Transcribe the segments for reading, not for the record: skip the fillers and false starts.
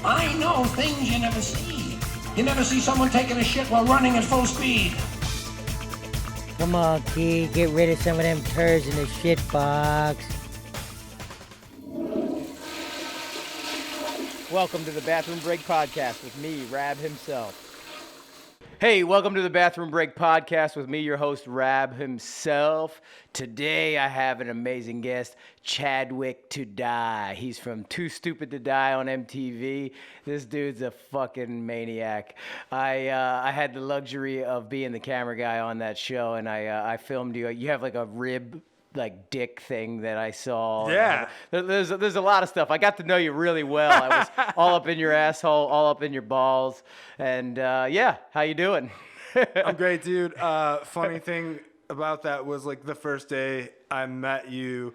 I know things you never see. You never see someone taking a shit while running at full speed. Come on, kid, get rid of some of them turds in the shit box. Welcome to the Bathroom Break Podcast with me, Rab himself. Hey, welcome to the Bathroom Break Podcast with me, your host, Rab himself. Today, I have an amazing guest, Chadwick to Die. He's from Too Stupid to Die on MTV. This dude's a fucking maniac. I had the luxury of being the camera guy on that show, and I filmed you. You have like a rib dick thing that I saw. Yeah. There's a lot of stuff. I got to know you really well. I was all up in your asshole, all up in your balls. And yeah, how you doing? I'm great, dude. Funny thing about that was like the first day I met you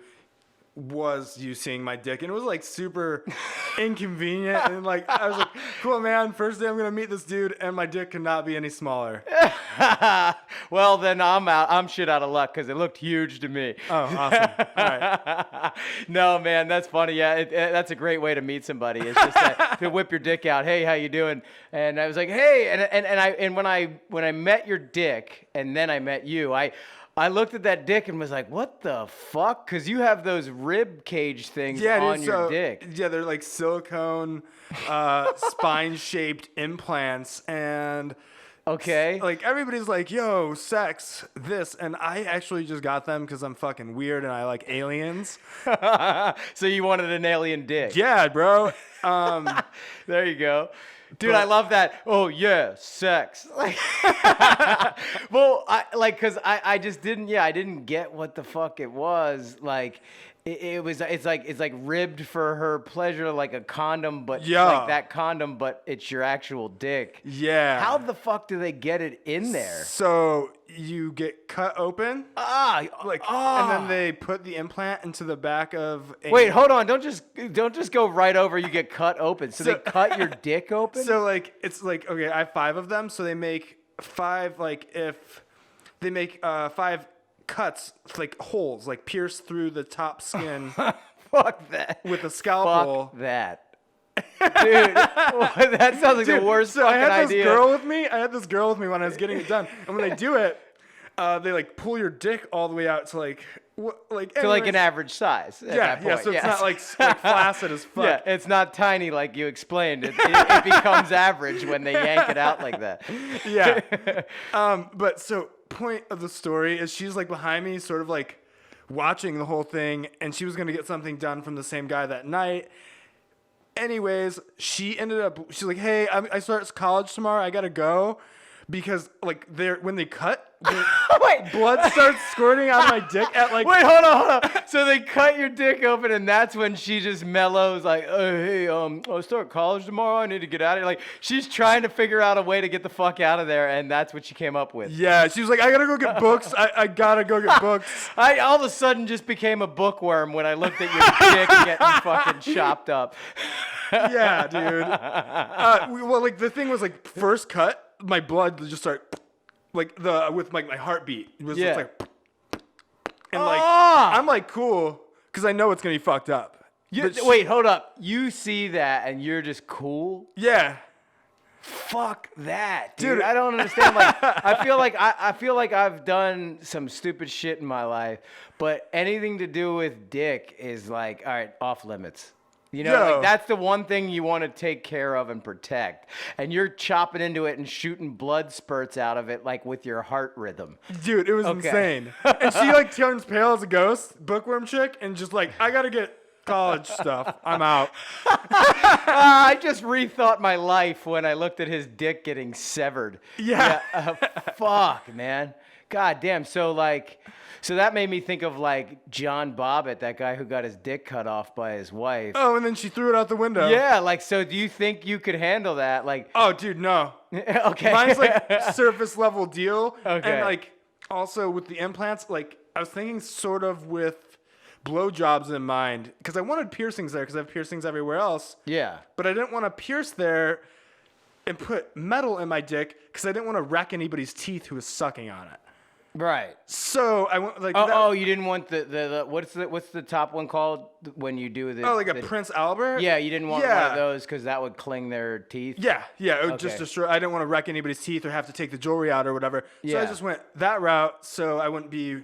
was you seeing my dick, and it was like super inconvenient, and like I was like, cool, man, first day I'm gonna meet this dude and my dick could not be any smaller. Well, then I'm shit out of luck because it looked huge to me. Oh, awesome. All right. No, man, that's funny. Yeah, that's a great way to meet somebody. It's just to whip your dick out. Hey, how you doing? And I was like, hey, and when I met your dick and then I met you, I looked at that dick and was like, what the fuck? Because you have those rib cage things on your dick. Yeah, they're like silicone, spine-shaped implants. And okay, like everybody's like, yo, sex, this. And I actually just got them because I'm fucking weird and I like aliens. So you wanted an alien dick? Yeah, bro. There you go. Dude, I love that. Oh yeah, sex. Well, I just didn't. Yeah, I didn't get what the fuck it was. Like, it's like ribbed for her pleasure, like a condom, but like that condom, but it's your actual dick. Yeah. How the fuck do they get it in there? So you get cut open. And then they put the implant into the back of a... Wait, hold on. Don't just go right over. You get cut open. So they cut your dick open? So like, it's like, okay, I have 5 of them. So they make 5, like if they make 5 cuts, like holes, like pierce through the top skin. Fuck that. With a scalpel. Fuck that. Dude, that sounds like the worst fucking idea. I had this girl with me when I was getting it done. And when they do it, they like pull your dick all the way out to like an average size. At that point. Yeah. So it's not like flaccid as fuck. Yeah, it's not tiny like you explained. It becomes average when they yank it out like that. Yeah. But so point of the story is she's like behind me, sort of like watching the whole thing, and she was gonna get something done from the same guy that night. Anyways, she's like, hey, I start college tomorrow. I gotta go because like when they cut, blood starts squirting out of my dick at like. Wait, hold on. So they cut your dick open, and that's when she just mellows like, oh, hey, I start college tomorrow. I need to get out of here. Like she's trying to figure out a way to get the fuck out of there, and that's what she came up with. Yeah, she was like, I gotta go get books. I gotta go get books. I all of a sudden just became a bookworm when I looked at your dick getting fucking chopped up. Yeah, dude. Well, like the thing was like first cut, my blood just started with my heartbeat. It was just like, and like I'm like cool because I know it's gonna be fucked up. Wait, hold up. You see that and you're just cool? Yeah. Fuck that, dude. I don't understand. Like, I feel like I've done some stupid shit in my life, but anything to do with dick is like, all right, off limits. You know, like that's the one thing you want to take care of and protect. And you're chopping into it and shooting blood spurts out of it, like with your heart rhythm. Dude, it was insane. And she like turns pale as a ghost, bookworm chick, and just like, I gotta get college stuff. I'm out. I just rethought my life when I looked at his dick getting severed. Yeah. Fuck, man. God damn. So that made me think of like John Bobbitt, that guy who got his dick cut off by his wife. Oh, and then she threw it out the window. Yeah, like, so do you think you could handle that? Like, oh, dude, no. Okay. Mine's like surface level deal. Okay. And like also with the implants, like I was thinking sort of with blowjobs in mind because I wanted piercings there because I have piercings everywhere else. Yeah. But I didn't want to pierce there and put metal in my dick because I didn't want to wreck anybody's teeth who was sucking on it. Right. So I went like Oh, you didn't want the what's the top one called when you do the like a Prince Albert. Yeah, you didn't want one of those because that would cling their teeth. Yeah, it would just destroy. I didn't want to wreck anybody's teeth or have to take the jewelry out or whatever. So I just went that route so I wouldn't be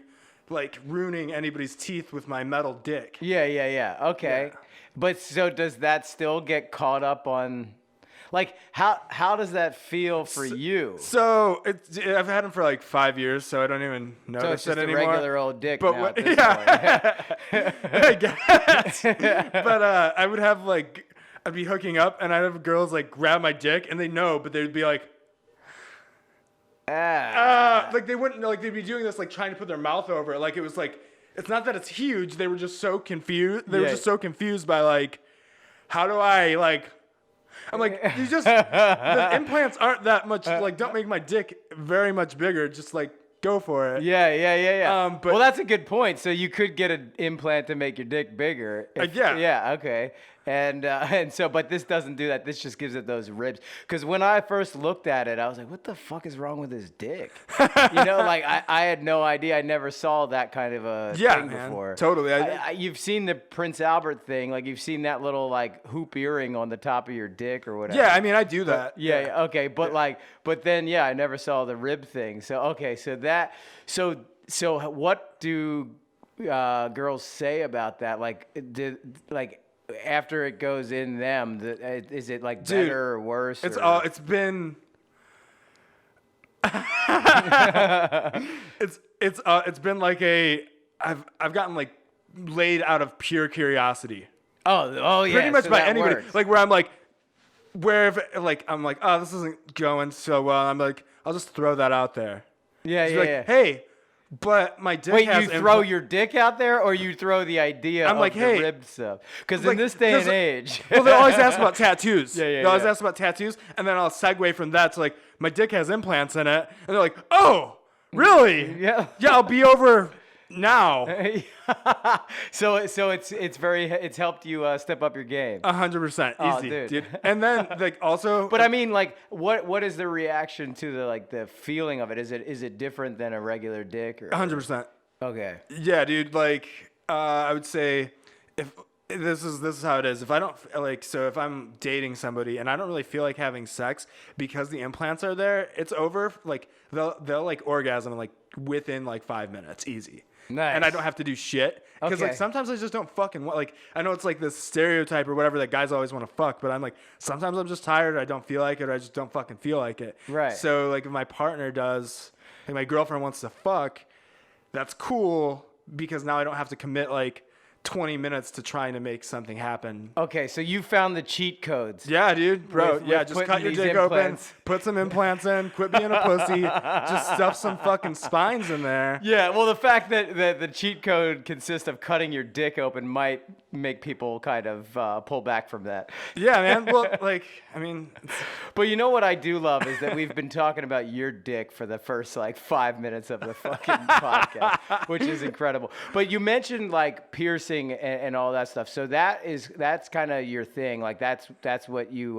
like ruining anybody's teeth with my metal dick. Yeah. Okay. Yeah. But so does that still get caught up on? Like, how does that feel for you? So I've had them for like 5 years, so I don't even notice it anymore. So it's just a regular old dick but now. I guess. But I would have like, I'd be hooking up, and I'd have girls like grab my dick, and they know, but they'd be like, like they wouldn't know, like they'd be doing this, like trying to put their mouth over it, like it was like, it's not that it's huge. They were just so confused. They were just so confused by like, how do I like. I'm like, you just, the implants aren't that much, like, don't make my dick very much bigger. Just, like, go for it. Yeah. But, well, that's a good point. So you could get an implant to make your dick bigger. Yeah, okay. And so, but this doesn't do that. This just gives it those ribs. Because when I first looked at it, I was like, what the fuck is wrong with his dick? Like, I had no idea. I never saw that kind of a thing before. Totally. You've seen the Prince Albert thing. Like, you've seen that little, like, hoop earring on the top of your dick or whatever. Yeah, I mean, I do that. Okay. But then, I never saw the rib thing. So, okay. So what do girls say about that? Like, after it goes in them, is it like better or worse? It's been it's been like I've gotten like laid out of pure curiosity. Oh yeah. Pretty much so by anybody. Works. Like where I'm like, I'm like, oh, this isn't going so well. I'm like, I'll just throw that out there. Yeah. Hey, but my dick Wait, has you throw your dick out there, or you throw the idea of the rib stuff? Because in this day and age, well, they always ask about tattoos. They always ask about tattoos, and then I'll segue from that to like, my dick has implants in it, and they're like, oh, really? Yeah, I'll be over now. So it's helped you step up your game. 100% easy, dude. And then like also, but I mean, like, what is the reaction to the feeling of it? Is it different than a regular dick? Or 100%. Okay. Yeah, dude. Like, I would say if this is how it is. If I don't if I'm dating somebody and I don't really feel like having sex because the implants are there, it's over. Like they'll like orgasm like within like 5 minutes, easy. Nice. And I don't have to do shit. Because like sometimes I just don't fucking want, like, I know it's like this stereotype or whatever that guys always want to fuck, but I'm like, sometimes I'm just tired, I don't feel like it, or I just don't fucking feel like it. Right. So like if my partner does, like my girlfriend wants to fuck, that's cool because now I don't have to commit like 20 minutes to trying to make something happen. Okay, so you found the cheat codes. Yeah, dude, bro. With just cut your dick implants. open, put some implants in, quit being a pussy, just stuff some fucking spines in there. Yeah, well, the fact that the cheat code consists of cutting your dick open might make people kind of pull back from that. Yeah, man. Well, like, I mean. But you know what I do love is that we've been talking about your dick for the first, like, 5 minutes of the fucking podcast, which is incredible. But you mentioned, like, piercing and all that stuff. So that's kind of your thing. Like, that's what you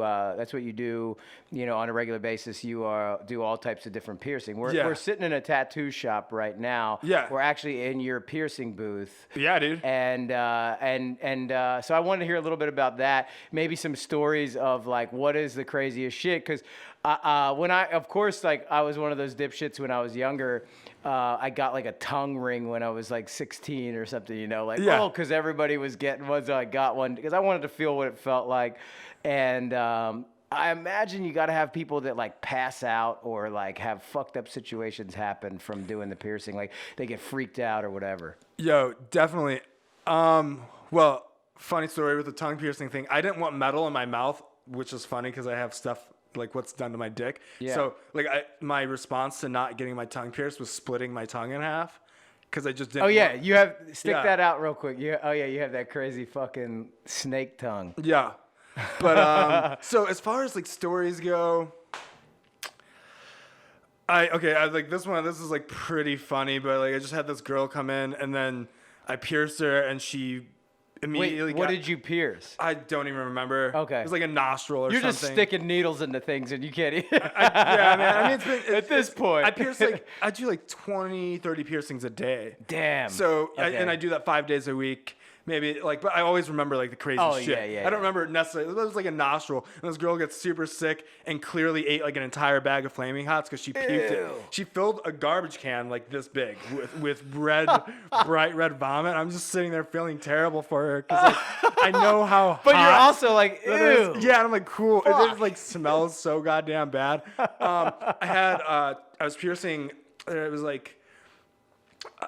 do, on a regular basis. You do all types of different piercing. We're sitting in a tattoo shop right now. Yeah. We're actually in your piercing booth. Yeah, dude. And so I wanted to hear a little bit about that. Maybe some stories of like what is the craziest shit? Because I was one of those dipshits when I was younger. I got like a tongue ring when I was like 16 or something. Because everybody was getting one, so I got one because I wanted to feel what it felt like. And I imagine you got to have people that like pass out or like have fucked up situations happen from doing the piercing. Like they get freaked out or whatever. Yo, definitely. Well, funny story with the tongue piercing thing. I didn't want metal in my mouth, which is funny because I have stuff like what's done to my dick. Yeah. So like my response to not getting my tongue pierced was splitting my tongue in half because I just didn't. Oh yeah, you have that out real quick. You have that crazy fucking snake tongue. Yeah. But so as far as like stories go, I like this one. This is like pretty funny, but like I just had this girl come in and then I pierced her and she immediately. Wait, what did you pierce? I don't even remember. Okay. It was like a nostril or You're something. just sticking needles into things and you can't eat. Yeah, man. I mean, it's been, At this point. I do like 20, 30 piercings a day. Damn. So, Okay. and I do that 5 days a week. Maybe like, but I always remember like the crazy shit. Yeah. I don't remember it necessarily. It was like a nostril, and this girl gets super sick and clearly ate like an entire bag of Flaming Hots because she puked it. She filled a garbage can like this big with red, bright red vomit. I'm just sitting there feeling terrible for her because like, I know how. But hot you're also like, that ew. is. Yeah, and I'm like, cool. It just like smells so goddamn bad. I was piercing. It was like.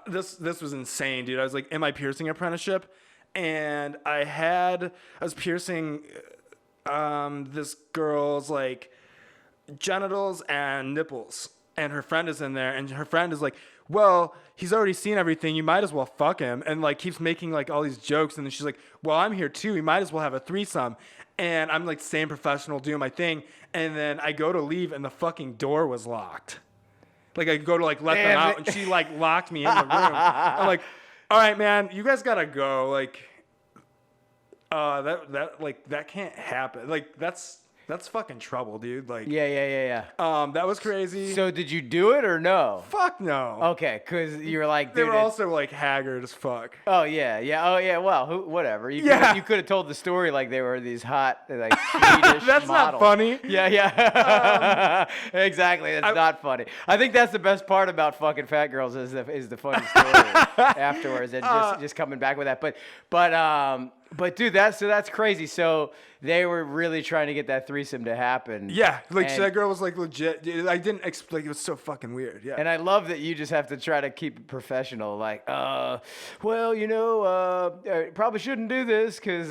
This was insane, dude. I was like in my piercing apprenticeship, and I was piercing this girl's like genitals and nipples, and her friend is in there, and her friend is like, well, he's already seen everything, you might as well fuck him, and like keeps making like all these jokes, and then she's like, well, I'm here too, we might as well have a threesome. And I'm like staying professional, doing my thing, and then I go to leave and the fucking door was locked. Like I go to like let them out, and she like locked me in the room. I'm like, all right, man, you guys gotta go. Like, that can't happen. Like that's fucking trouble, dude. Like, Yeah. that was crazy. So did you do it or no? Fuck no. Okay, because you're like, They dude, were also like haggard as fuck. oh yeah. Oh yeah. Well, whatever. You Yeah. you could have told the story like they were these hot like Swedish That's models. not funny. Yeah. Exactly. That's not funny. I think that's the best part about fucking fat girls is the funny story afterwards and just coming back with that. But dude, that's crazy. So they were really trying to get that threesome to happen. Yeah, like And- that girl was like legit. Dude, I didn't like it was so fucking weird. Yeah. And I love that you just have to try to keep it professional. Like, well, you know, I probably shouldn't do this because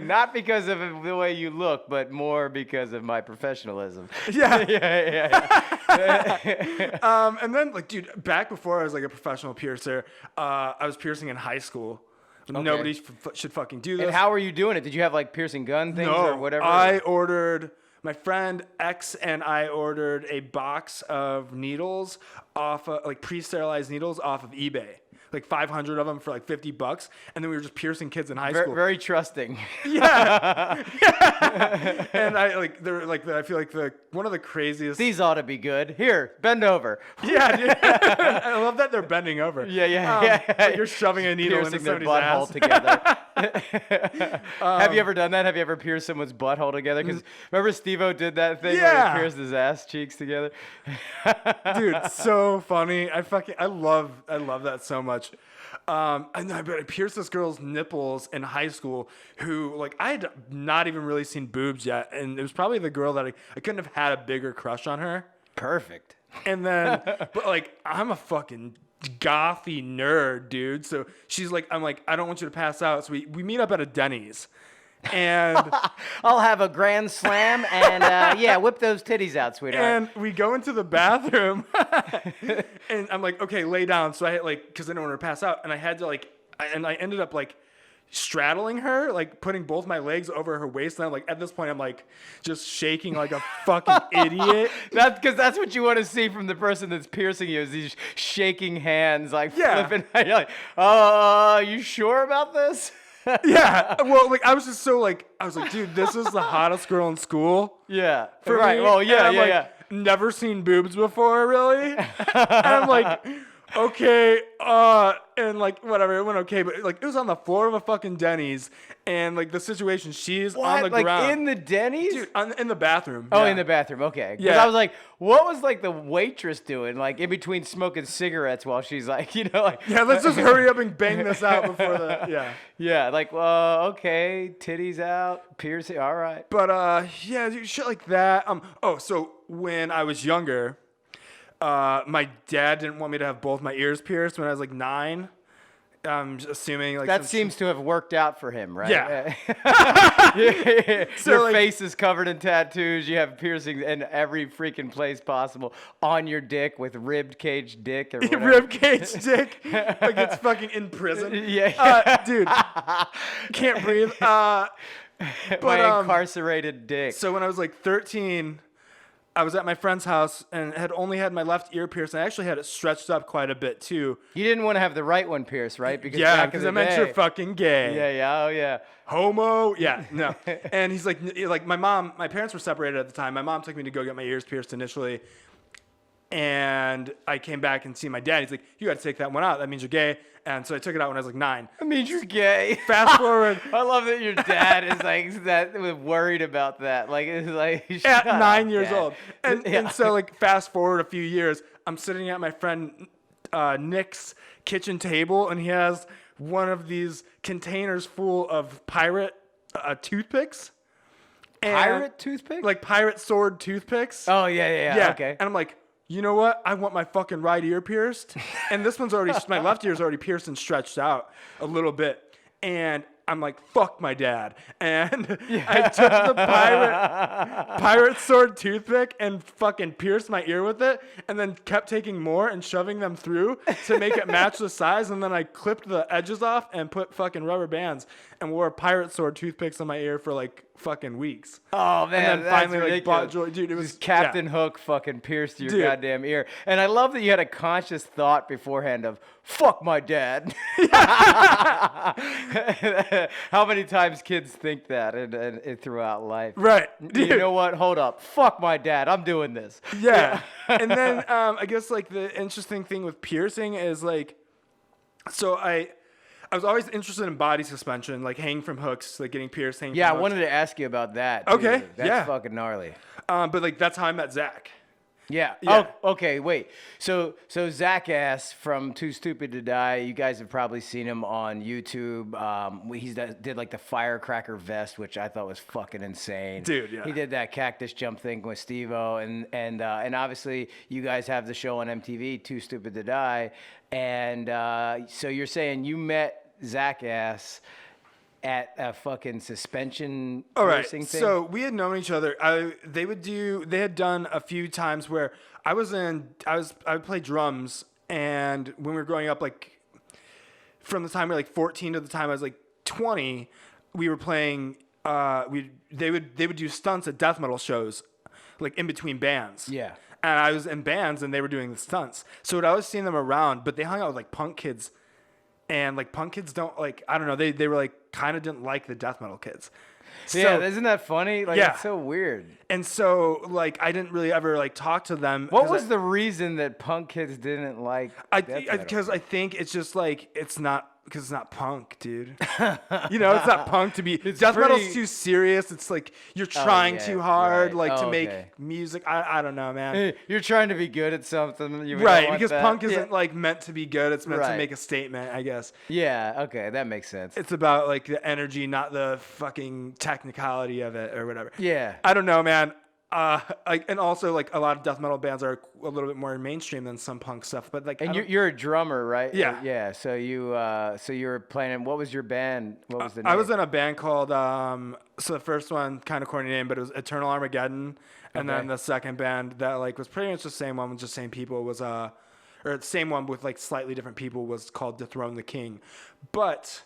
not because of the way you look, but more because of my professionalism. Yeah. Yeah. And then like, dude, back before I was like a professional piercer, I was piercing in high school. Nobody should fucking do this. And how are you doing it? Did you have like piercing gun things or whatever? I ordered, my friend X and I ordered a box of needles off of, like pre-sterilized needles off of eBay. Like 500 of them for like $50, and then we were just piercing kids in high school. Very trusting. Yeah. And I like they're like I feel like one of the craziest. These ought to be good. Here, bend over. Yeah, dude. I love that they're bending over. Yeah. But you're shoving a needle into Piercing their somebody's butthole ass. together. Have you ever done that? Have you ever pierced someone's butthole together? Because remember Steve-O did that thing where Yeah. he pierced his ass cheeks together? Dude, so funny. I love that so much. And I pierced this girl's nipples in high school who, like, I had not even really seen boobs yet. And it was probably the girl that I couldn't have had a bigger crush on her. Perfect. And then, but like, I'm a fucking gothy nerd, dude. So she's like, I'm like, I don't want you to pass out. So we meet up at a Denny's. And I'll have a grand slam and yeah, whip those titties out, sweetheart. and we go into the bathroom and I'm like, okay, lay down. So I had like, cause I didn't want her to pass out. And I had to like, I ended up like straddling her, like putting both my legs over her waist. And I'm like, at this point, I'm like just shaking like a fucking idiot. That's because that's what you want to see from the person that's piercing you is these shaking hands, like flipping. You're like, you sure about this? Yeah. Well, like I was like, dude, this is the hottest girl in school. Yeah. For right. me. Well, yeah, And I'm yeah. like, never seen boobs before, really. And I'm like, okay, and like whatever, it went okay, but like it was on the floor of a fucking Denny's, and like the situation, she's on the Like ground, in the Denny's? dude, in the bathroom. Oh, yeah. in the bathroom. Okay. Because Yeah. I was like, what was like the waitress doing, like in between smoking cigarettes while she's like, you know, like. Yeah, let's just hurry up and bang this out before the yeah. Yeah, like, okay, titties out, piercing, all right. But yeah, dude, shit like that. So when I was younger, my dad didn't want me to have both my ears pierced when I was like 9. I'm assuming like That seems to have worked out for him, right? Yeah. Your like- face is covered in tattoos. You have piercings in every freaking place possible on your dick with ribbed cage dick or whatever. rib cage dick, like it's fucking in prison. Yeah. Dude, can't breathe. My incarcerated dick. So when I was like 13, I was at my friend's house and had only had my left ear pierced. And I actually had it stretched up quite a bit too. You didn't want to have the right one pierced, right? Because Yeah, back in because the I meant day- you're fucking gay. Yeah, oh yeah. Homo. Yeah, no. And he's like my parents were separated at the time. My mom took me to go get my ears pierced initially. And I came back and see my dad. He's like, you got to take that one out. That means you're gay. And so I took it out when I was like 9. That means you're gay. Fast forward. I love that your dad is like that worried about that. Like it's like At shut up, 9 years Dad. old. And so like fast forward a few years, I'm sitting at my friend Nick's kitchen table, and he has one of these containers full of pirate toothpicks. Pirate toothpick? Like pirate sword toothpicks. Oh yeah. Okay. And I'm like, you know what? I want my fucking right ear pierced. And this one's already, my left ear's already pierced and stretched out a little bit. And I'm like, fuck my dad. And I took the pirate sword toothpick and fucking pierced my ear with it. And then kept taking more and shoving them through to make it match the size. And then I clipped the edges off and put fucking rubber bands and wore pirate sword toothpicks on my ear for like fucking weeks. Oh man, And then that's finally like bought joy. Dude, it was Captain Hook fucking pierced your Dude. goddamn ear. And I love that you had a conscious thought beforehand of fuck my dad. How many times kids think that and throughout life? Right. You Dude. know what? Hold up. Fuck my dad. I'm doing this. Yeah. And then I guess like the interesting thing with piercing is like, so I was always interested in body suspension, like hanging from hooks, like getting pierced. Hanging Yeah, I from hooks. wanted to ask you about that. Okay, Dude. That's yeah. fucking gnarly. But like that's how I met Zach. Yeah. Yeah. Oh, okay. Wait. So Zack Ass from Too Stupid to Die. You guys have probably seen him on YouTube. He did like the firecracker vest, which I thought was fucking insane. Dude, yeah. He did that cactus jump thing with Steve-O, and obviously you guys have the show on MTV, Too Stupid to Die, and so you're saying you met Zack Ass at a fucking suspension All right. racing thing? So we had known each other. They had done a few times where I would play drums, and when we were growing up, like from the time we were like 14 to the time I was like 20, we were playing. They would do stunts at death metal shows, like in between bands. Yeah. And I was in bands, and they were doing the stunts. So I'd always seen them around, but they hung out with like punk kids. And like punk kids don't like, I don't know, they were like kind of didn't like the death metal kids. So, Yeah, isn't that funny? Like, Yeah. it's so weird. and so like I didn't really ever like talk to them. What was the reason that punk kids didn't like death metal? Because I think it's just like it's not punk, dude. You know, it's not punk to be. Death metal's pretty- too serious. It's like you're trying yeah, too hard, right. like to Oh, make okay. music. I don't know, man. You're trying to be good at something. You don't Right, want because that. punk isn't like meant to be good. It's meant to Right. make a statement, I guess. Yeah, okay, that makes sense. It's about like the energy, not the fucking technicality of it or whatever. Yeah. I don't know, man. And also like a lot of death metal bands are a little bit more mainstream than some punk stuff. But like, And you're a drummer, right? Yeah. Yeah. So you were playing. What was your band? What was the name? I was in a band called so the first one kind of corny name, but it was Eternal Armageddon, and Okay. then the second band that like was pretty much the same one with just same people was or the same one with like slightly different people was called Dethrone the King, but.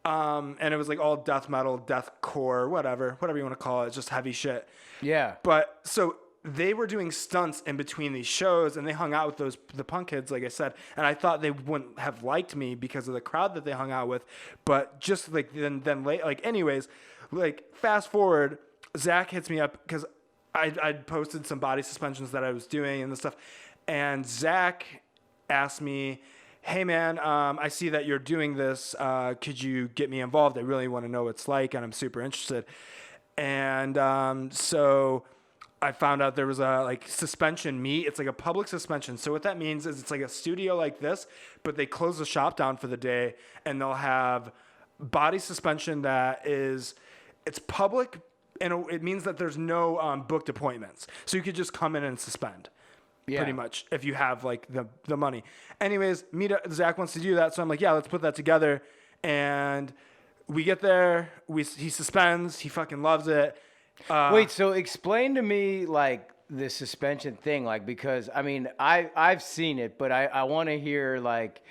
And it was like all death metal, deathcore, whatever you want to call it, just heavy shit. Yeah. But so they were doing stunts in between these shows, and they hung out with the punk kids, like I said. And I thought they wouldn't have liked me because of the crowd that they hung out with. But just like then late, like anyways, like fast forward, Zach hits me up because I'd posted some body suspensions that I was doing and this stuff, and Zach asked me, hey man, I see that you're doing this. Could you get me involved? I really want to know what it's like, and I'm super interested. And so I found out there was a like suspension meet. It's like a public suspension. So what that means is it's like a studio like this, but they close the shop down for the day, and they'll have body suspension it's public, and it means that there's no booked appointments. So you could just come in and suspend. Yeah. Pretty much, if you have like the money. Anyways, Zach wants to do that, so I'm like, yeah, let's put that together. And we get there, he suspends, he fucking loves it. Wait, so explain to me like the suspension thing, like, because I mean I've seen it, but I want to hear like.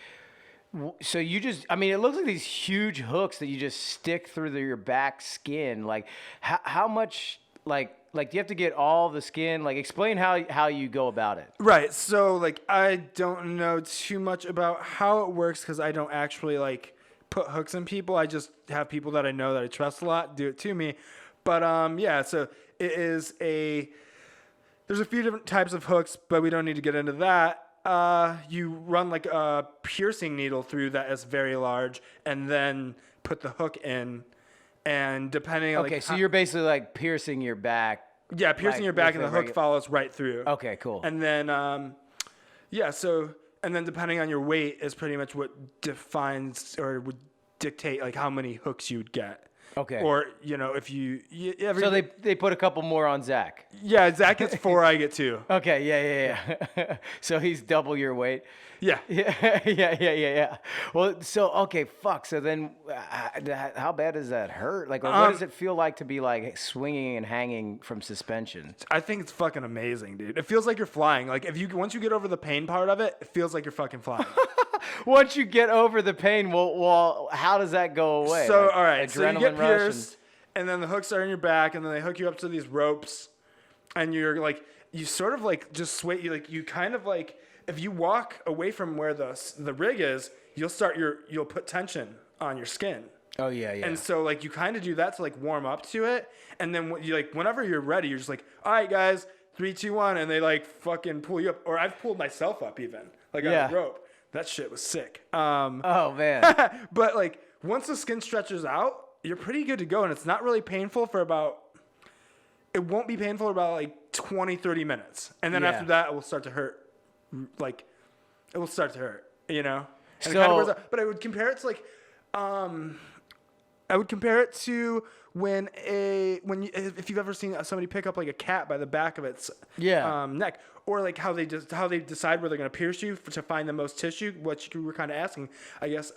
So you just, I mean, it looks like these huge hooks that you just stick through your back skin. Like, how much like do you have to get all the skin? Like, explain how you go about it. Right. So like I don't know too much about how it works because I don't actually like put hooks in people. I just have people that I know that I trust a lot do it to me. But yeah, so it is there's a few different types of hooks, but we don't need to get into that. You run like a piercing needle through that is very large and then put the hook in. And depending on Okay, so you're basically like piercing your back. Yeah, piercing like, your back with and the hook follows right through. Okay, cool. And then yeah, so and then depending on your weight is pretty much what defines or would dictate like how many hooks you would get. Okay. Or if you so they put a couple more on Zach. Yeah, Zach gets 4, I get 2. Okay, yeah. So he's double your weight. Yeah. Yeah. Well, so okay, fuck. So then, how bad does that hurt? Like, or what does it feel like to be like swinging and hanging from suspension? I think it's fucking amazing, dude. It feels like you're flying. Like once you get over the pain part of it, it feels like you're fucking flying. Once you get over the pain, well, how does that go away? So like, all right, so you get pierced, and and then the hooks are in your back, and then they hook you up to these ropes, and you're like, you sort of like just sway. You kind of like. If you walk away from where the rig is, you'll put tension on your skin. Oh yeah. And so like you kind of do that to like warm up to it, and then whenever you're ready, you're just like, all right, guys, 3, 2, 1, and they like fucking pull you up. Or I've pulled myself up even like on the rope. That shit was sick. Oh man. But like once the skin stretches out, you're pretty good to go, and it's not really painful for about. It won't be painful for about like 20, 30 minutes, and then after that, it will start to hurt. Like, it will start to hurt, And it kind of wears out. But I would compare it to like, if you've ever seen somebody pick up like a cat by the back of its neck, or like how they decide where they're gonna pierce you to find the most tissue. What you were kind of asking, I guess.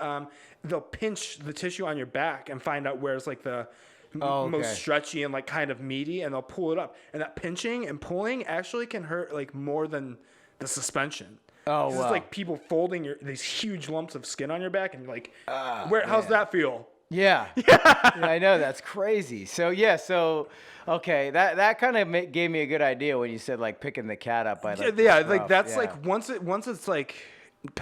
They'll pinch the tissue on your back and find out where's like the most stretchy and like kind of meaty, and they'll pull it up. And that pinching and pulling actually can hurt like more than the suspension. Oh, wow. It's like people folding these huge lumps of skin on your back, and you're like, how's that feel? Yeah. I know, that's crazy. So okay, that kind of gave me a good idea when you said like picking the cat up by like like once it's like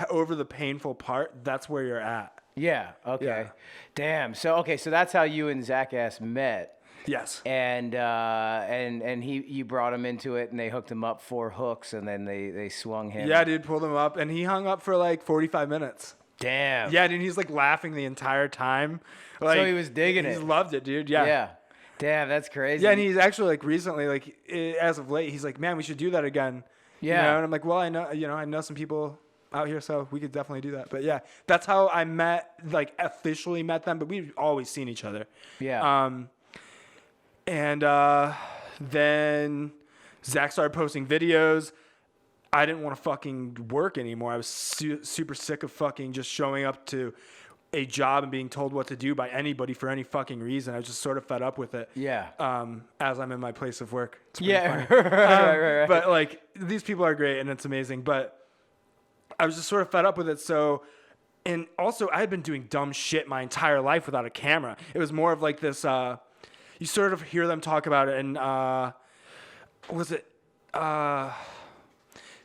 over the painful part, that's where you're at. Yeah. Okay. Yeah. Damn. So that's how you and Zack Ass met. Yes. And you brought him into it, and they hooked him up 4 hooks, and then they swung him. Yeah, dude, pulled him up, and he hung up for like 45 minutes. Damn. Yeah, dude, he's like laughing the entire time. Like, so he was digging it. He loved it, dude. Yeah. Yeah. Damn, that's crazy. Yeah, and he's actually like recently, like as of late, he's like, man, we should do that again. Yeah. And I'm like, well, I know some people out here, so we could definitely do that. But yeah, that's how I officially met them, but we've always seen each other. Yeah. And then Zach started posting videos. I didn't want to fucking work anymore. I was super sick of fucking just showing up to a job and being told what to do by anybody for any fucking reason. I was just sort of fed up with it. Yeah. As I'm in my place of work. It's yeah. funny. Right. But like these people are great and it's amazing. But I was just sort of fed up with it. So, and also I had been doing dumb shit my entire life without a camera. It was more of like this. You sort of hear them talk about it, and was it the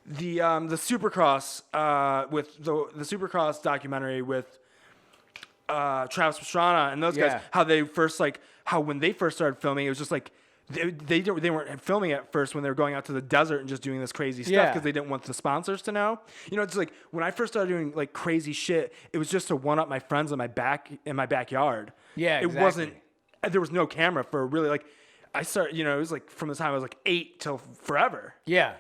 Supercross with the Supercross documentary with Travis Pastrana and those guys? How they first when they first started filming, it was just like they weren't filming at first when they were going out to the desert and just doing this crazy stuff because they didn't want the sponsors to know. It's like when I first started doing like crazy shit, it was just to one up my friends in my backyard. Yeah, exactly. It wasn't. There was no camera for really I started, it was like from the time I was like 8 till forever. Yeah.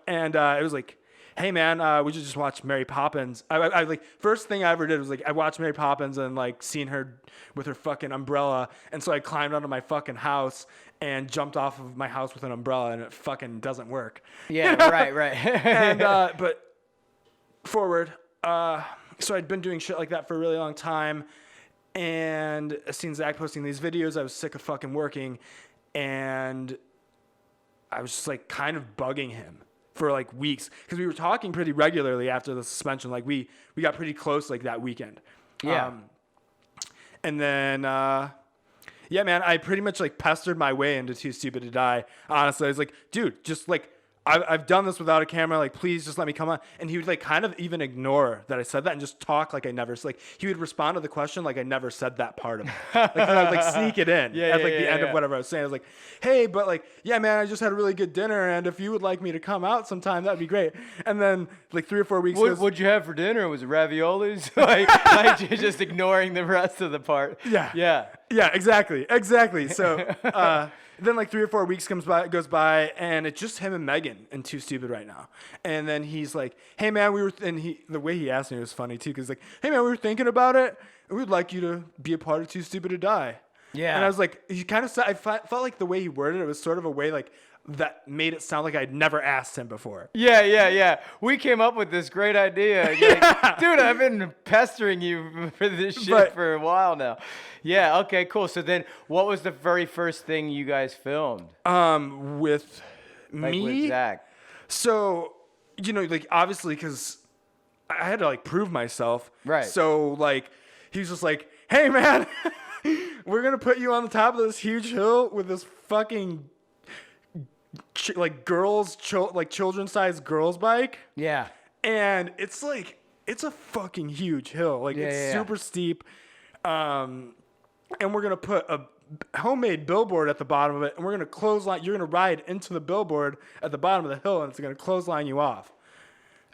And it was like, hey man, we should just watch Mary Poppins. I like first thing I ever did was like I watched Mary Poppins and like seen her with her fucking umbrella, and so I climbed onto my fucking house and jumped off of my house with an umbrella, and it fucking doesn't work. Yeah, right. And but forward, so I'd been doing shit like that for a really long time. And I seen Zach posting these videos. I was sick of fucking working, and I was just like kind of bugging him for like weeks because we were talking pretty regularly after the suspension. Like we got pretty close like that weekend. Yeah. And then yeah, man, I pretty much like pestered my way into Too Stupid to Die. Honestly, I was like, dude, just like, I've done this without a camera. Like, please just let me come on. And he would like kind of even ignore that I said that and just talk like I never, like, he would respond to the question like I never said that part of it. Like, I would like sneak it in at like the end of whatever I was saying. I was like, hey, but like, yeah, man, I just had a really good dinner. And if you would like me to come out sometime, that'd be great. And then like 3 or 4 weeks ago. What'd you have for dinner? Was it raviolis? like you're just ignoring the rest of the part. Yeah. Yeah. Yeah, exactly. So, then like 3 or 4 weeks goes by, and it's just him and Megan and Too Stupid right now. And then he's like, "Hey man, the way he asked me was funny too, because like, hey man, we were thinking about it, and we'd like you to be a part of Too Stupid to Die." Yeah. And I was like, he kind of said, I felt like the way he worded it was sort of a way like that made it sound like I'd never asked him before. Yeah. We came up with this great idea. Like, dude, I've been pestering you for this shit for a while now. Yeah, okay, cool. So then what was the very first thing you guys filmed? With Like me? with Zach. So, you know, like obviously because I had to like prove myself. Right. So like he was just like, hey man, we're going to put you on the top of this huge hill with this fucking like children-sized girls bike. Yeah. And it's like, it's a fucking huge hill. Like it's super steep. And we're going to put a homemade billboard at the bottom of it. And we're going to clothesline. You're going to ride into the billboard at the bottom of the hill. And it's going to clothesline you off.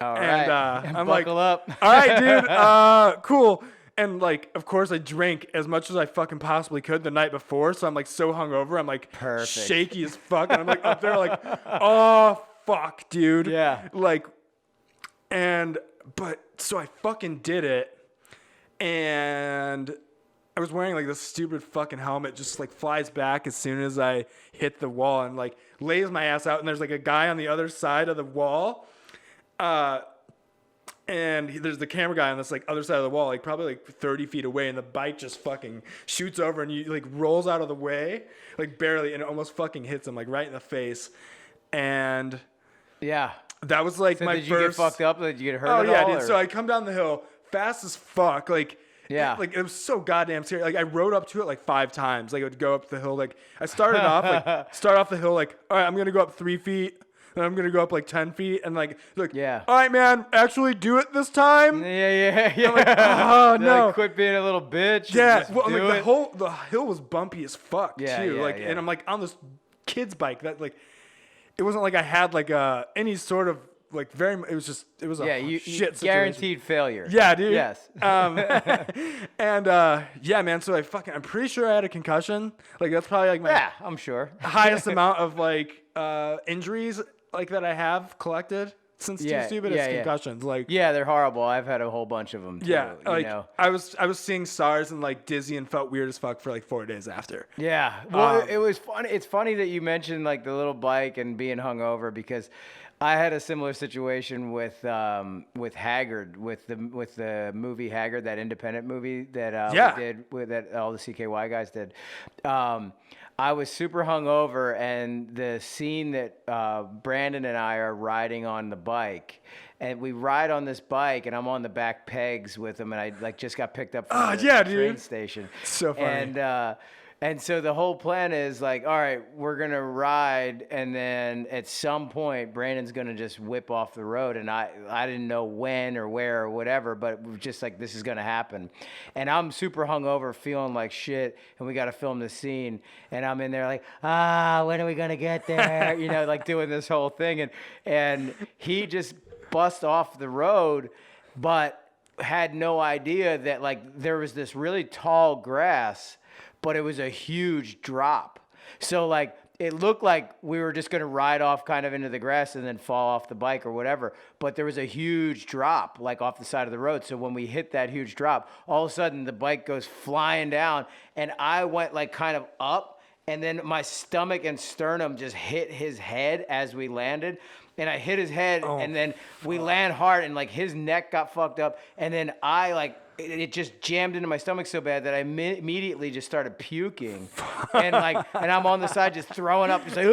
All And right. I'm like, buckle up. all right, dude. Cool. And like, of course, I drank as much as I fucking possibly could the night before. So I'm like so hungover. I'm like shaky as fuck. And I'm like up there like, oh, fuck, dude. Yeah. Like, so I fucking did it. And I was wearing like this stupid fucking helmet, just like flies back as soon as I hit the wall and like lays my ass out. And there's like a guy on the other side of the wall. And there's the camera guy on this like other side of the wall, like probably like 30 feet away. And the bike just fucking shoots over and you like rolls out of the way, like barely. And it almost fucking hits him like right in the face. And Yeah. that was like So my did first. you get fucked up? Did you get hurt Oh at yeah, all? dude. So I come down the hill fast as fuck. Like, Yeah. like it was so goddamn scary. Like I rode up to it like 5 times. Like I would go up the hill. Like I started off start off the hill like, all right, I'm gonna go up 3 feet. Then I'm gonna go up like 10 feet. And like, Yeah. all right, man, actually do it this time. Yeah. I'm like, oh They're no. like, quit being a little bitch. Yeah, Just well, do like it. the hill was bumpy as fuck Yeah, too. yeah, Like, yeah. and I'm like on this kid's bike that like, it wasn't like I had like any sort of like it was a you shit situation. guaranteed failure. Yeah, dude. Yes. And yeah, man. So I'm pretty sure I had a concussion. Like that's probably like my Yeah, I'm sure. highest amount of like injuries like that I have collected since Too Stupid. It's concussions. Like Yeah, they're horrible. I've had a whole bunch of them too. yeah, you like know. I was seeing stars and like dizzy and felt weird as fuck for like 4 days after. Yeah. Well, it was funny. It's funny that you mentioned like the little bike and being hungover because I had a similar situation with Haggard, with the movie Haggard, that independent movie that we did that all the CKY guys did. I was super hungover, and the scene that Brandon and I are riding on the bike, and we ride on this bike, and I'm on the back pegs with him, and I like just got picked up from the train station. So funny. And so the whole plan is like, all right, we're going to ride. And then at some point, Brandon's going to just whip off the road. And I didn't know when or where or whatever, but it was just like, this is going to happen. And I'm super hungover, feeling like shit. And we got to film the scene. And I'm in there like, when are we going to get there? You know, like doing this whole thing. And he just bust off the road, but had no idea that like there was this really tall grass, but it was a huge drop. So like it looked like we were just going to ride off kind of into the grass and then fall off the bike or whatever. But there was a huge drop like off the side of the road. So when we hit that huge drop, all of a sudden the bike goes flying down and I went like kind of up, and then my stomach and sternum just hit his head as we landed. and I hit his head, and then we land hard, and like his neck got fucked up, and then I like it just jammed into my stomach so bad that I immediately just started puking, and I'm on the side just throwing up, just like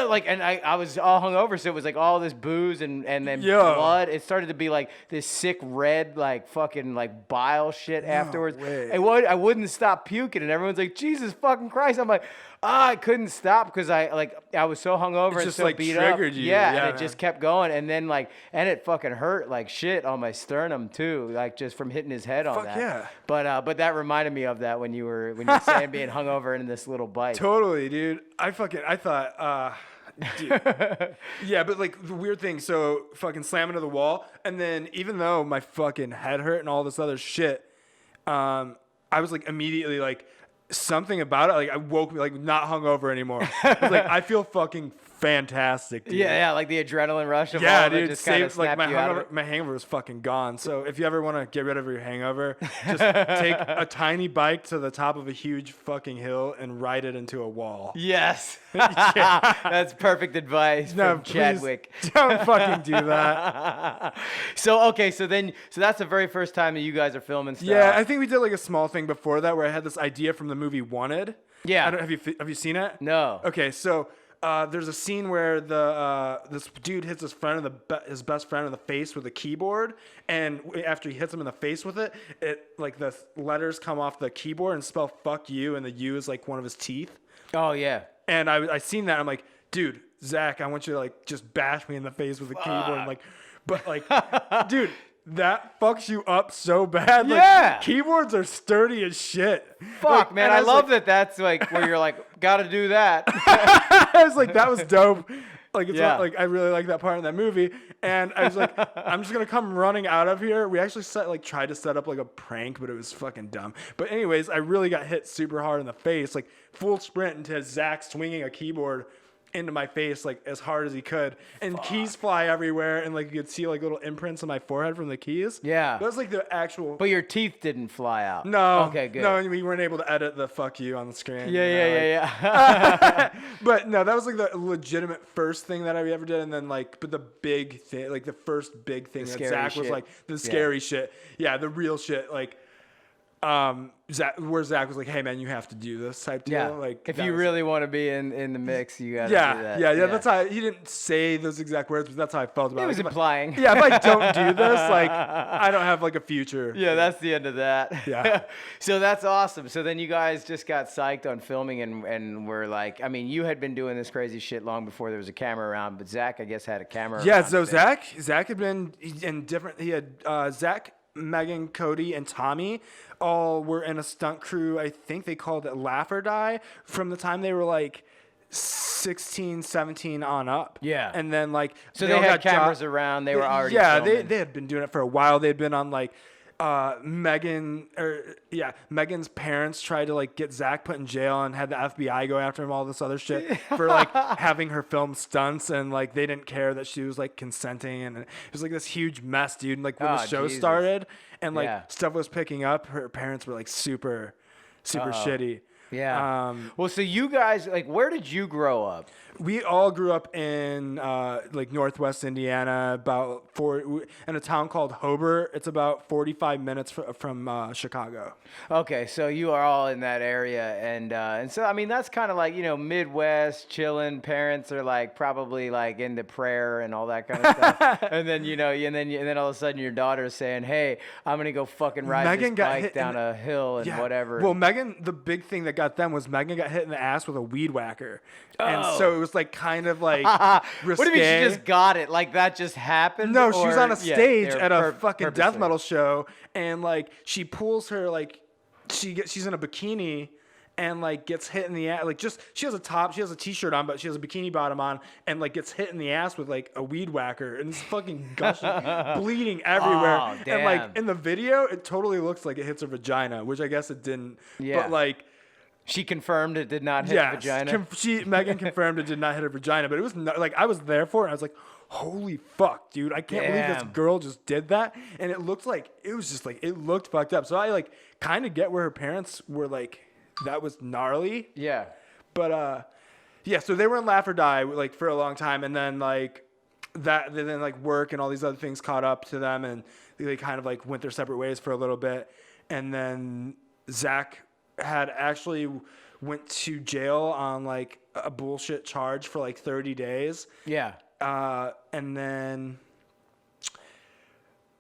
like, and I was all hungover, so it was like all this booze and then blood. It started to be like this sick red like fucking like bile shit afterwards. I wouldn't stop puking, and everyone's like, Jesus fucking Christ! I'm like, I couldn't stop because I was so hungover and just so like beat triggered up. you. Yeah, and it just kept going, and then and it fucking hurt like shit on my sternum too, like just from hitting his head on that. Yeah. But that reminded me of that when you were saying being hungover in this little bike. Totally, dude. I thought, dude. Yeah, but like the weird thing, so fucking slam into the wall, and then even though my fucking head hurt and all this other shit, I was like immediately like something about it, like I woke me like not hungover anymore. I was like, I feel fucking fantastic, dude. Yeah, like the adrenaline rush of all of it just kind of snapped like you out of it. my hangover was fucking gone. So if you ever want to get rid of your hangover, just take a tiny bike to the top of a huge fucking hill and ride it into a wall. Yes. That's perfect advice from Chadwick. Don't fucking do that. So that's the very first time that you guys are filming stuff. Yeah, I think we did like a small thing before that where I had this idea from the movie Wanted. Yeah. Have you seen it? No. Okay, so there's a scene where this dude hits his best friend in the face with a keyboard, and after he hits him in the face with it, like the letters come off the keyboard and spell "fuck you," and the U is like one of his teeth. Oh yeah. And I seen that, I'm like, dude, Zach, I want you to like just bash me in the face with a keyboard, and but dude. That fucks you up so bad. Yeah. Like, keyboards are sturdy as shit. Fuck, like, man. I love that that's like where you're like, gotta do that. I was like, that was dope. Like, it's Yeah. like I really like that part in that movie. And I was like, I'm just going to come running out of here. We actually tried to set up like a prank, but it was fucking dumb. But anyways, I really got hit super hard in the face, like full sprint into Zach swinging a keyboard into my face like as hard as he could, and keys fly everywhere, and like you could see like little imprints on my forehead from the keys. Yeah, that was like the actual. But your teeth didn't fly out. No. Okay, good. No, we weren't able to edit the "fuck you" on the screen. Yeah. But no, that was like the legitimate first thing that I ever did, and then but the big thing, like the first big thing that Zach was like the scary shit. Yeah, the real shit. Like, where Zach was like, "Hey man, you have to do this" type deal. Yeah. Like, if you really want to be in the mix, you gotta do that. Yeah. That's how he didn't say those exact words, but that's how I felt about it. He was implying. Yeah, if I don't do this, like, I don't have like a future. Yeah, that's the end of that. Yeah. So that's awesome. So then you guys just got psyched on filming, and were like, I mean, you had been doing this crazy shit long before there was a camera around, but Zach, I guess, had a camera. Yeah. around So Zach had been in different. He had Zach, Megan, Cody, and Tommy all were in a stunt crew. I think they called it Laugh or Die from the time they were like 16, 17 on up. Yeah. And then so they had cameras around. They were already filming. they had been doing it for a while. They'd been on Megan's parents tried to get Zach put in jail and had the FBI go after him, all this other shit for having her film stunts, and they didn't care that she was consenting, and it was this huge mess, dude. And when the show started and stuff was picking up, her parents were super shitty. Yeah. Well, so you guys, where did you grow up? We all grew up in Northwest Indiana, in a town called Hobart. It's about 45 minutes from Chicago. Okay, so you are all in that area, and so I mean that's kind of Midwest chilling. Parents are probably into prayer and all that kind of stuff, and then and then all of a sudden your daughter's saying, "Hey, I'm gonna go fucking ride this bike down a hill and whatever." Well, Megan, the big thing that got them was Megan got hit in the ass with a weed whacker, and so it was kind of risque. What do you mean she just got it? That just happened? No, she was on a stage at a fucking purposely. death metal show, and she pulls her she's in a bikini and gets hit in the ass. She has a top, she has a t-shirt on, but she has a bikini bottom on, and gets hit in the ass with a weed whacker, and it's fucking gushing, bleeding everywhere. Oh, damn. And in the video, it totally looks like it hits her vagina, which I guess it didn't. Yeah. But she confirmed it did not hit her vagina. Megan confirmed it did not hit her vagina, but it was I was there for it. And I was like, holy fuck, dude! I can't believe this girl just did that. And it looked it looked fucked up. So I kind of get where her parents were that was gnarly. Yeah. But Yeah, so they were in Laugh or Die like for a long time, and then like then like work and all these other things caught up to them, and they kind of like went their separate ways for a little bit, and then Zack had actually went to jail on like a bullshit charge for like 30 days. Yeah. And then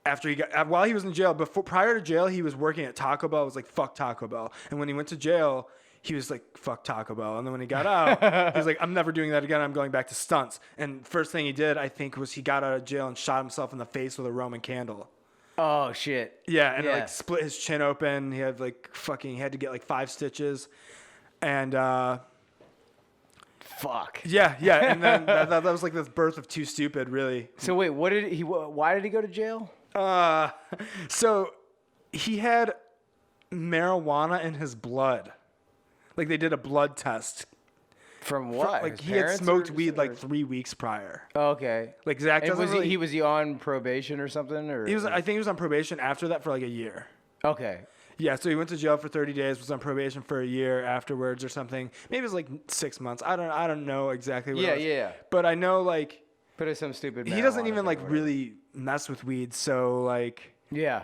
after while he was in jail, prior to jail, he was working at Taco Bell. It was like, fuck Taco Bell. And when he went to jail, he was like, fuck Taco Bell. And then when he got out, he was like, I'm never doing that again. I'm going back to stunts. And first thing he did, I think, was he got out of jail and shot himself in the face with a Roman candle. Oh, shit. Yeah, and it like split his chin open. He had like he had to get like 5 stitches. And fuck. Yeah, and then that was like the birth of Too Stupid, really. So wait, why did he go to jail? So he had marijuana in his blood. Like they did a blood test. From what? Like he had smoked weed like 3 weeks prior. Oh, okay. Like Zack doesn't was he on probation or something? Or I think he was on probation after that for like a year. Okay. Yeah, so he went to jail for 30 days, was on probation for a year afterwards or something. Maybe it was like 6 months. I don't know exactly what it was. Yeah. But I know like Put it some stupid he doesn't even thing like or whatever. really mess with weed, so like Yeah.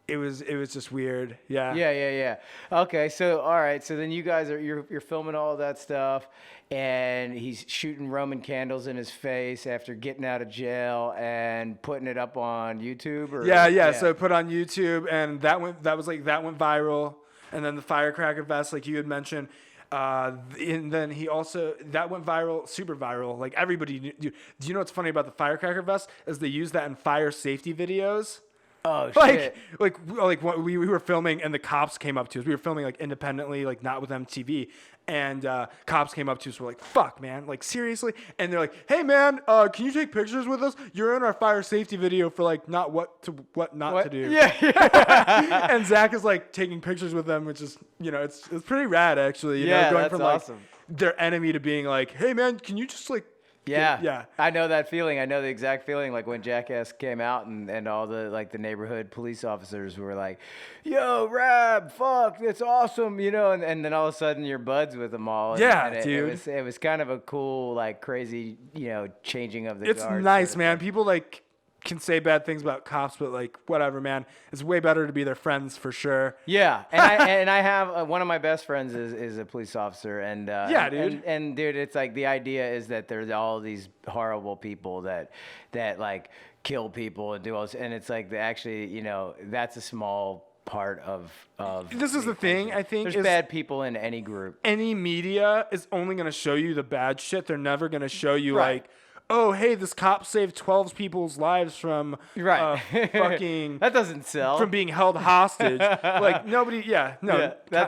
it was just weird. Yeah. Yeah. Okay, so all right, so then you guys you're filming all that stuff, and he's shooting Roman candles in his face after getting out of jail and putting it up on YouTube. Or Yeah. So put on YouTube, and that went viral, and then the firecracker vest, like you had mentioned. And then he also that went viral, super viral. Like everybody knew. Do you know what's funny about the firecracker vest? Is they use that in fire safety videos. Oh shit! Like we were filming, and the cops came up to us. We were filming like independently, like not with MTV, and cops came up to us. We're like, "Fuck, man! Like seriously?" And they're like, "Hey, man, can you take pictures with us? You're in our fire safety video for like what not to do." Yeah. And Zack is like taking pictures with them, which is it's pretty rad actually. You know, going that's from awesome. like their enemy to being like, "Hey, man, can you just like." Yeah. I know that feeling. I know the exact feeling. Like when Zack Ass came out and all the like the neighborhood police officers were like, "Yo, Rab, fuck, that's awesome," and then all of a sudden you're buds with them all. Dude. It was kind of a cool, like crazy, changing of the It's guard nice, sort of man. thing. People like can say bad things about cops, but like whatever, man. It's way better to be their friends for sure. Yeah, and I have one of my best friends is a police officer, and Yeah, dude. and dude, it's like the idea is that there's all these horrible people that like kill people and do all this, and it's like actually, that's a small part of This is the thing, I think, there's is bad people in any group. any media is only going to show you the bad shit. They're never going to show you Right. like, oh, hey, this cop saved 12 people's lives from fucking That doesn't sell. from being held hostage. Like nobody, that's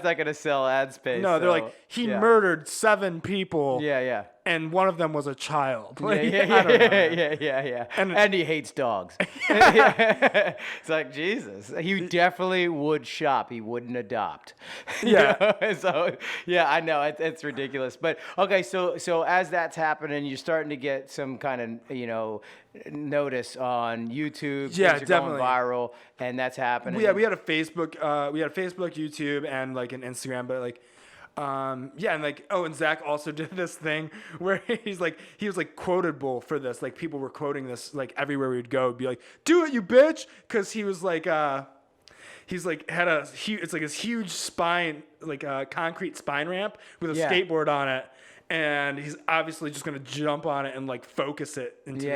not gonna sell ad space. no, they're so, like he yeah. murdered 7 people. Yeah. And one of them was a child. Like, I Yeah. don't know. Yeah. And- And he hates dogs. It's like, Jesus. He definitely would shop. He wouldn't adopt. Yeah. So, yeah, I know. It's ridiculous. But, okay, so as that's happening, you're starting to get some kind of, notice on YouTube. Yeah, Things are definitely. going viral, and that's happening. We had a Facebook, YouTube, and like an Instagram, but like, and like, and Zack also did this thing where he was like quotable for this. Like people were quoting this like everywhere we'd go. It'd be like, "Do it, you bitch," because he was like, he's like had a huge, it's like this huge spine, like a concrete spine ramp with a skateboard on it. And he's obviously just gonna jump on it and like focus it into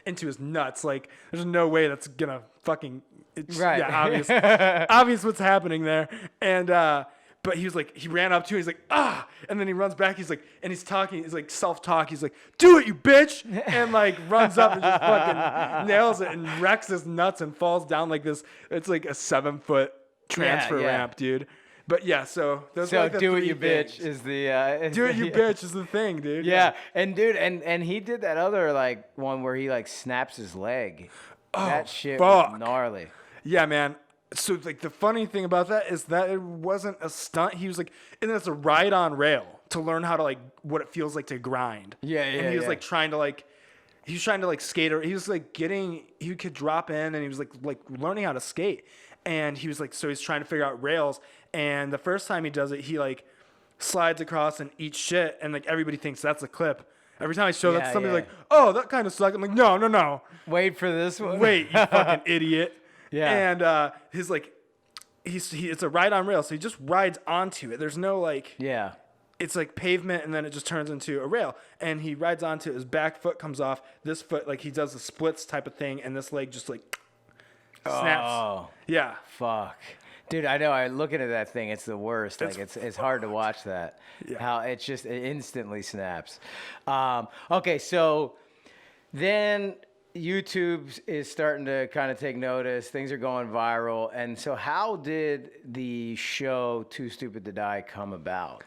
into his nuts. Like, there's no way that's gonna fucking. It's, Right. Yeah, obvious what's happening there. And but he was like, he ran up to it. He's like, and then he runs back. He's like, and he's talking. He's like self-talk. He's like, "Do it, you bitch!" And like runs up and just fucking nails it and wrecks his nuts and falls down like this. It's like a 7-foot transfer ramp, dude. But yeah, so those are like the do it, 3 you things. bitch, is the Do it, you bitch is the thing, dude. Yeah, and dude, and he did that other like one where he like snaps his leg. That shit was gnarly. Yeah, man. So like the funny thing about that is that it wasn't a stunt. He was like, and it's a ride on rail to learn how to like what it feels like to grind. And he was like trying to like. He was trying to like skate. He was like he could drop in, and he was like learning how to skate. And he was like, so he's trying to figure out rails. And the first time he does it, he like slides across and eats shit, and like everybody thinks that's a clip. Every time I show that to somebody, yeah. like, oh, that kind of sucked. I'm like, no. Wait for this one. Wait, you fucking idiot. Yeah. And his like, it's a ride on rail, so he just rides onto it. There's no like, Yeah. it's like pavement, and then it just turns into a rail. And he rides onto it. His back foot comes off. This foot, like he does the splits type of thing, and this leg just like snaps. Oh. Yeah. Fuck. Dude, I know. I looking at that thing. It's the worst. Like it's hard to watch that. Yeah. How it instantly snaps. Okay, so then YouTube is starting to kind of take notice. Things are going viral. And so, how did the show Too Stupid to Die come about?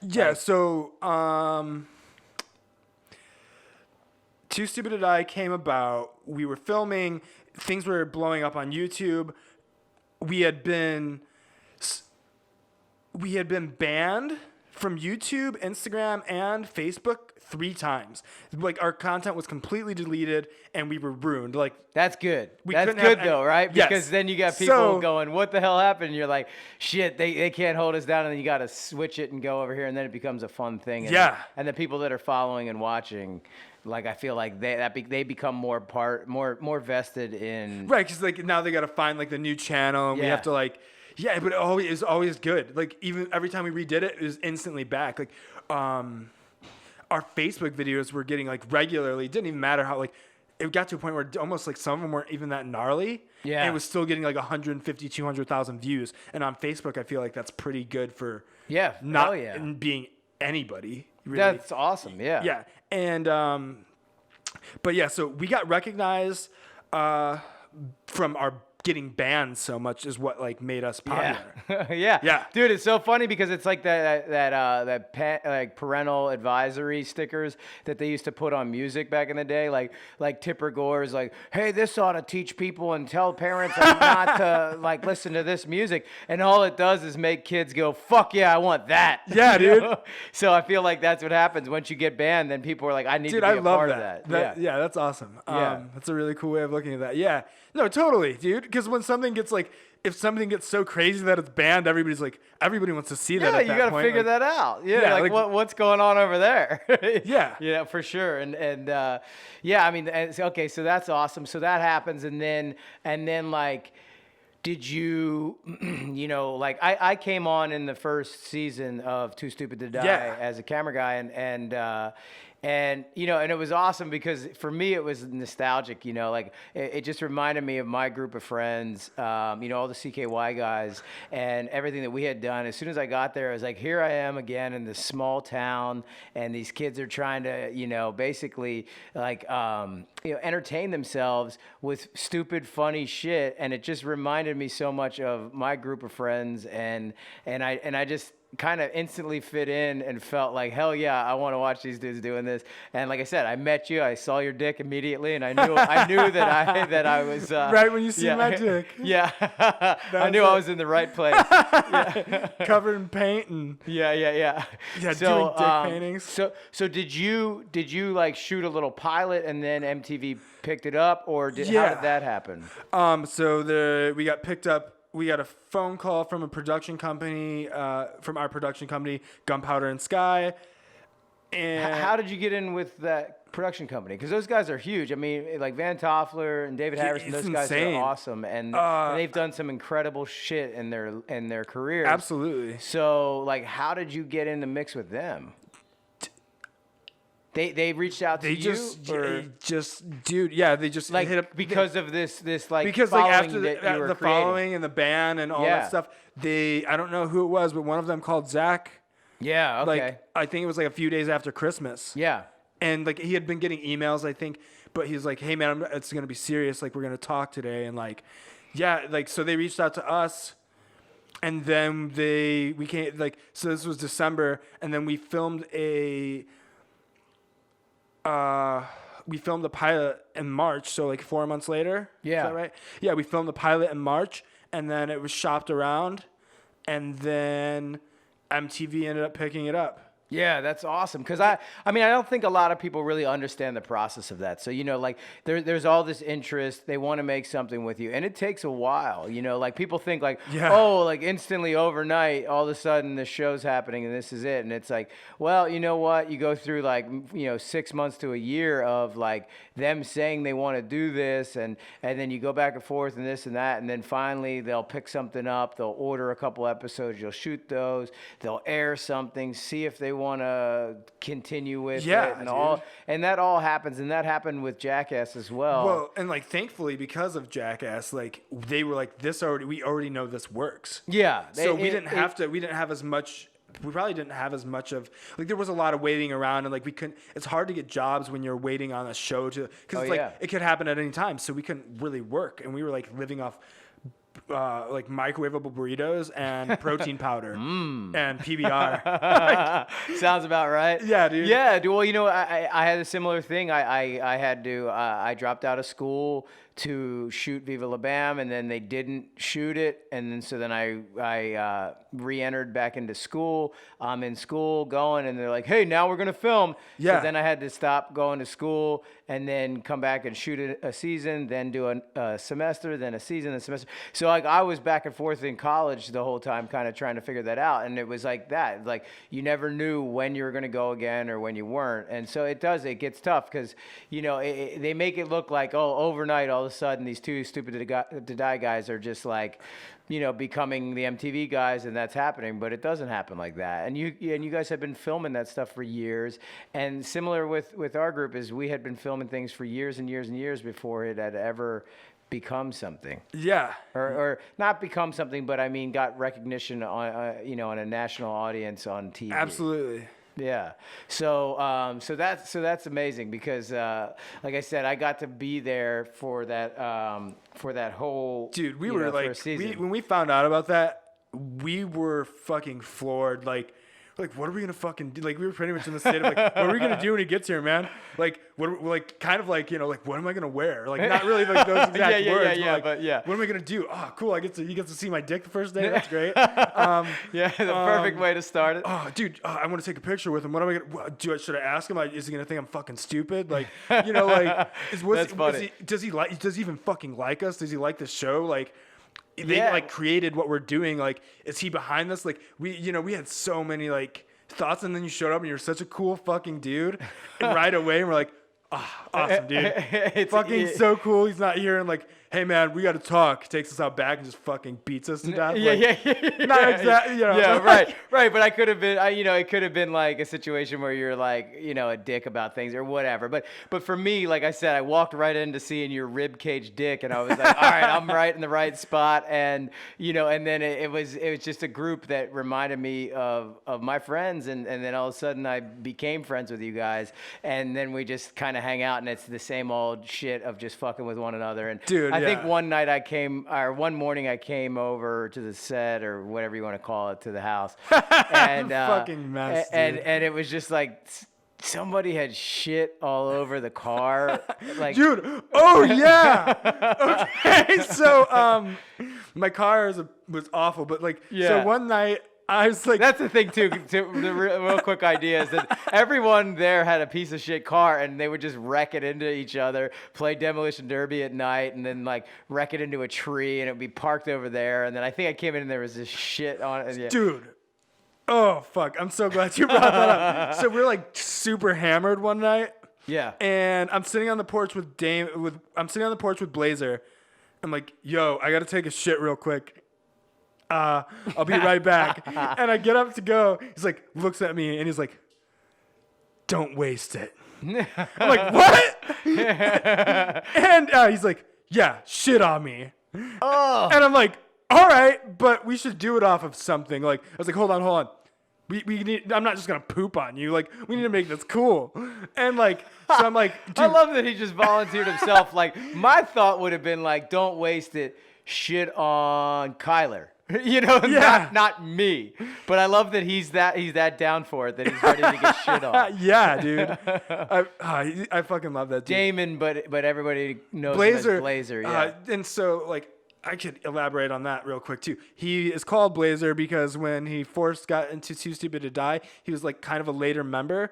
Yeah. So, Too Stupid to Die came about. We were filming. Things were blowing up on YouTube. We had been banned from YouTube, Instagram, and Facebook 3 times. Like our content was completely deleted, and we were ruined. Like That's good. We That's couldn't good have though, right? Yes. Because then you got people So- going, "What the hell happened?" And you're like, "Shit, they can't hold us down." And then you got to switch it and go over here, and then it becomes a fun thing. And Yeah. And the people that are following and watching, like I feel like they become more vested in. right, because like now they got to find like the new channel, and we Yeah. have to like. Yeah, but it was always good. Like even every time we redid it, it was instantly back. Like, our Facebook videos were getting like regularly. It didn't even matter how like it got to a point where almost like some of them weren't even that gnarly. Yeah. And it was still getting like 150, 200,000 views. And on Facebook, I feel like that's pretty good for not being anybody. Really. That's awesome. Yeah. Yeah. And but yeah, so we got recognized from our getting banned so much is what like made us popular. Yeah. Dude, it's so funny because it's like like parental advisory stickers that they used to put on music back in the day. Like Tipper Gore's like, "Hey, this ought to teach people and tell parents not to like listen to this music." And all it does is make kids go, "Fuck yeah, I want that." Yeah, You dude. know? So I feel like that's what happens once you get banned. Then people are like, "I need to be a love part that. of that." Yeah, that's awesome. Yeah. That's a really cool way of looking at that. Yeah. No, totally, dude. Because when something gets like, if something gets so crazy that it's banned, everybody wants to see that. Yeah, at you that got to point. figure Like, that out. Yeah, Yeah, like like- what's going on over there? Yeah. Yeah, for sure. And yeah, I mean, okay, so that's awesome. So that happens, and then like, did you, you know, like I came on in the first season of Too Stupid to Die Yeah. as a camera guy, and you know, and it was awesome because for me it was nostalgic, you know, like it just reminded me of my group of friends, you know, all the CKY guys and everything that we had done. As soon as I got there, I was like, here I am again in this small town, and these kids are trying to, you know, basically like, you know, entertain themselves with stupid, funny shit, and it just reminded me so much of my group of friends, and I just kind of instantly fit in and felt like, hell yeah, I want to watch these dudes doing this. And like I said, I met you, I saw your dick immediately, and I knew that I was Right when you see my dick. Yeah, I knew was I it. was in the right place. covered in paint and Yeah. Yeah, doing dick paintings. So did you like shoot a little pilot and then MTV picked it up, or how did that happen? So we got picked up. We got a phone call from a production company, from our production company, Gunpowder and Sky. And How did you get in with that production company? Because those guys are huge. I mean, like Van Toffler and David Harrison, it's those guys insane. are awesome, and they've done some incredible shit in their careers. Absolutely. So, like, how did you get in the mix with them? They reached out to They you, dude, yeah, they just like hit up because of this like because like following after that you were the creating. following and the band and all Yeah. that stuff, I don't know who it was, but one of them called Zach. Yeah. Okay. Like I think it was like a few days after Christmas. Yeah. And like he had been getting emails, I think, but he was like, "Hey man, it's gonna be serious. Like we're gonna talk today." And like, yeah, like so they reached out to us, and then we came like so this was December, and then we filmed a pilot in March, so like 4 months later. Yeah. Is that right? Yeah, we filmed the pilot in March, and then it was shopped around, and then MTV ended up picking it up. Yeah, that's awesome. Because I mean, I don't think a lot of people really understand the process of that. So, like there's all this interest. They want to make something with you. And it takes a while, like people think like, oh, like instantly overnight, all of a sudden the show's happening and this is it. And it's like, well, you know what? You go through like, 6 months to a year of like them saying they want to do this. And then you go back and forth and this and that. And then finally they'll pick something up. They'll order a couple episodes. You'll shoot those. They'll air something, see if they want to continue with it and all, and that all happens, and that happened with Zack Ass as well. Well, and like thankfully because of Zack Ass, like they were like we already know this works. Yeah, so we didn't have as much. We probably didn't have as much of like there was a lot of waiting around, and like we couldn't. It's hard to get jobs when you're waiting on a show because it could happen at any time. So we couldn't really work, and we were like living off. Like microwavable burritos and protein powder and PBR. Sounds about right. Yeah, dude. Yeah, dude. Well, I had a similar thing. I had to. I dropped out of school to shoot Viva La Bam, and then they didn't shoot it, and then so then I re-entered back into school. I'm in school going, and they're like, "Hey, now we're gonna film." Yeah. So then I had to stop going to school and then come back and shoot a season, then do a semester, then a season, a semester. So like I was back and forth in college the whole time, kind of trying to figure that out, and it was like that. Like you never knew when you were gonna go again or when you weren't, and so it gets tough because they make it look like overnight all of a sudden these two stupid to die guys are just like becoming the MTV guys, and that's happening, but it doesn't happen like that. And you guys have been filming that stuff for years, and similar with our group is we had been filming things for years and years and years before it had ever become something. Yeah. Or not become something, but I mean got recognition on on a national audience on TV. Absolutely. Yeah. So that's amazing because like I said, I got to be there for that whole dude. We were like when we found out about that, we were fucking floored. Like what are we gonna fucking do? Like we were pretty much in the state of like, what are we gonna do when he gets here, man? Like like what am I gonna wear? Like not really like those exact words. But what am I gonna do? Oh, cool. He gets to see my dick the first day. That's great. The perfect way to start it. Oh, dude, I want to take a picture with him. What am I gonna do? Should I ask him? Is he gonna think I'm fucking stupid? Like That's funny. Does he even fucking like us? Does he like the show? Like. They like created what we're doing. Like, is he behind this? Like, we had so many like thoughts, and then you showed up and you're such a cool fucking dude. And right away, we're like, awesome, dude. So cool. He's not here. And like, hey man, we got to talk. Takes us out back and just fucking beats us to death. Not exactly. Right. But I could have been, it could have been like a situation where you're like, a dick about things or whatever. But for me, like I said, I walked right into seeing your rib cage dick, and I was like, all right, I'm right in the right spot. And and then it was just a group that reminded me of my friends, and then all of a sudden I became friends with you guys, and then we just kind of hang out, and it's the same old shit of just fucking with one another. And dude, I think one morning I came over to the set or whatever you want to call it, to the house, and fucking mess, and it was just like somebody had shit all over the car, like dude. Oh yeah. Okay, so my car was awful, but like so one night. I was like, that's the thing too. The real quick idea is that everyone there had a piece of shit car, and they would just wreck it into each other, play demolition derby at night, and then like wreck it into a tree, and it would be parked over there. And then I think I came in and there was this shit on it. Yeah. Dude. Oh fuck! I'm so glad you brought that up. So we're like super hammered one night. Yeah. And I'm sitting on the porch with Blazer. I'm like, yo, I gotta take a shit real quick. I'll be right back. And I get up to go. He's like, looks at me and he's like, don't waste it. I'm like, what? And he's like, yeah, shit on me. Oh. And I'm like, all right, but we should do it off of something. Like, I was like, hold on. We need. I'm not just gonna poop on you. Like, we need to make this cool. And like, so I'm like, dude. I love that he just volunteered himself. Like, my thought would have been like, don't waste it. Shit on Kyler. Not me. But I love that he's that down for it, that he's ready to get shit on. Yeah, dude. I fucking love that dude. Damon, but everybody knows Blazer. him as Blazer. Yeah. And so like I could elaborate on that real quick too. He is called Blazer because when he first got into Too Stupid to Die, he was like kind of a later member.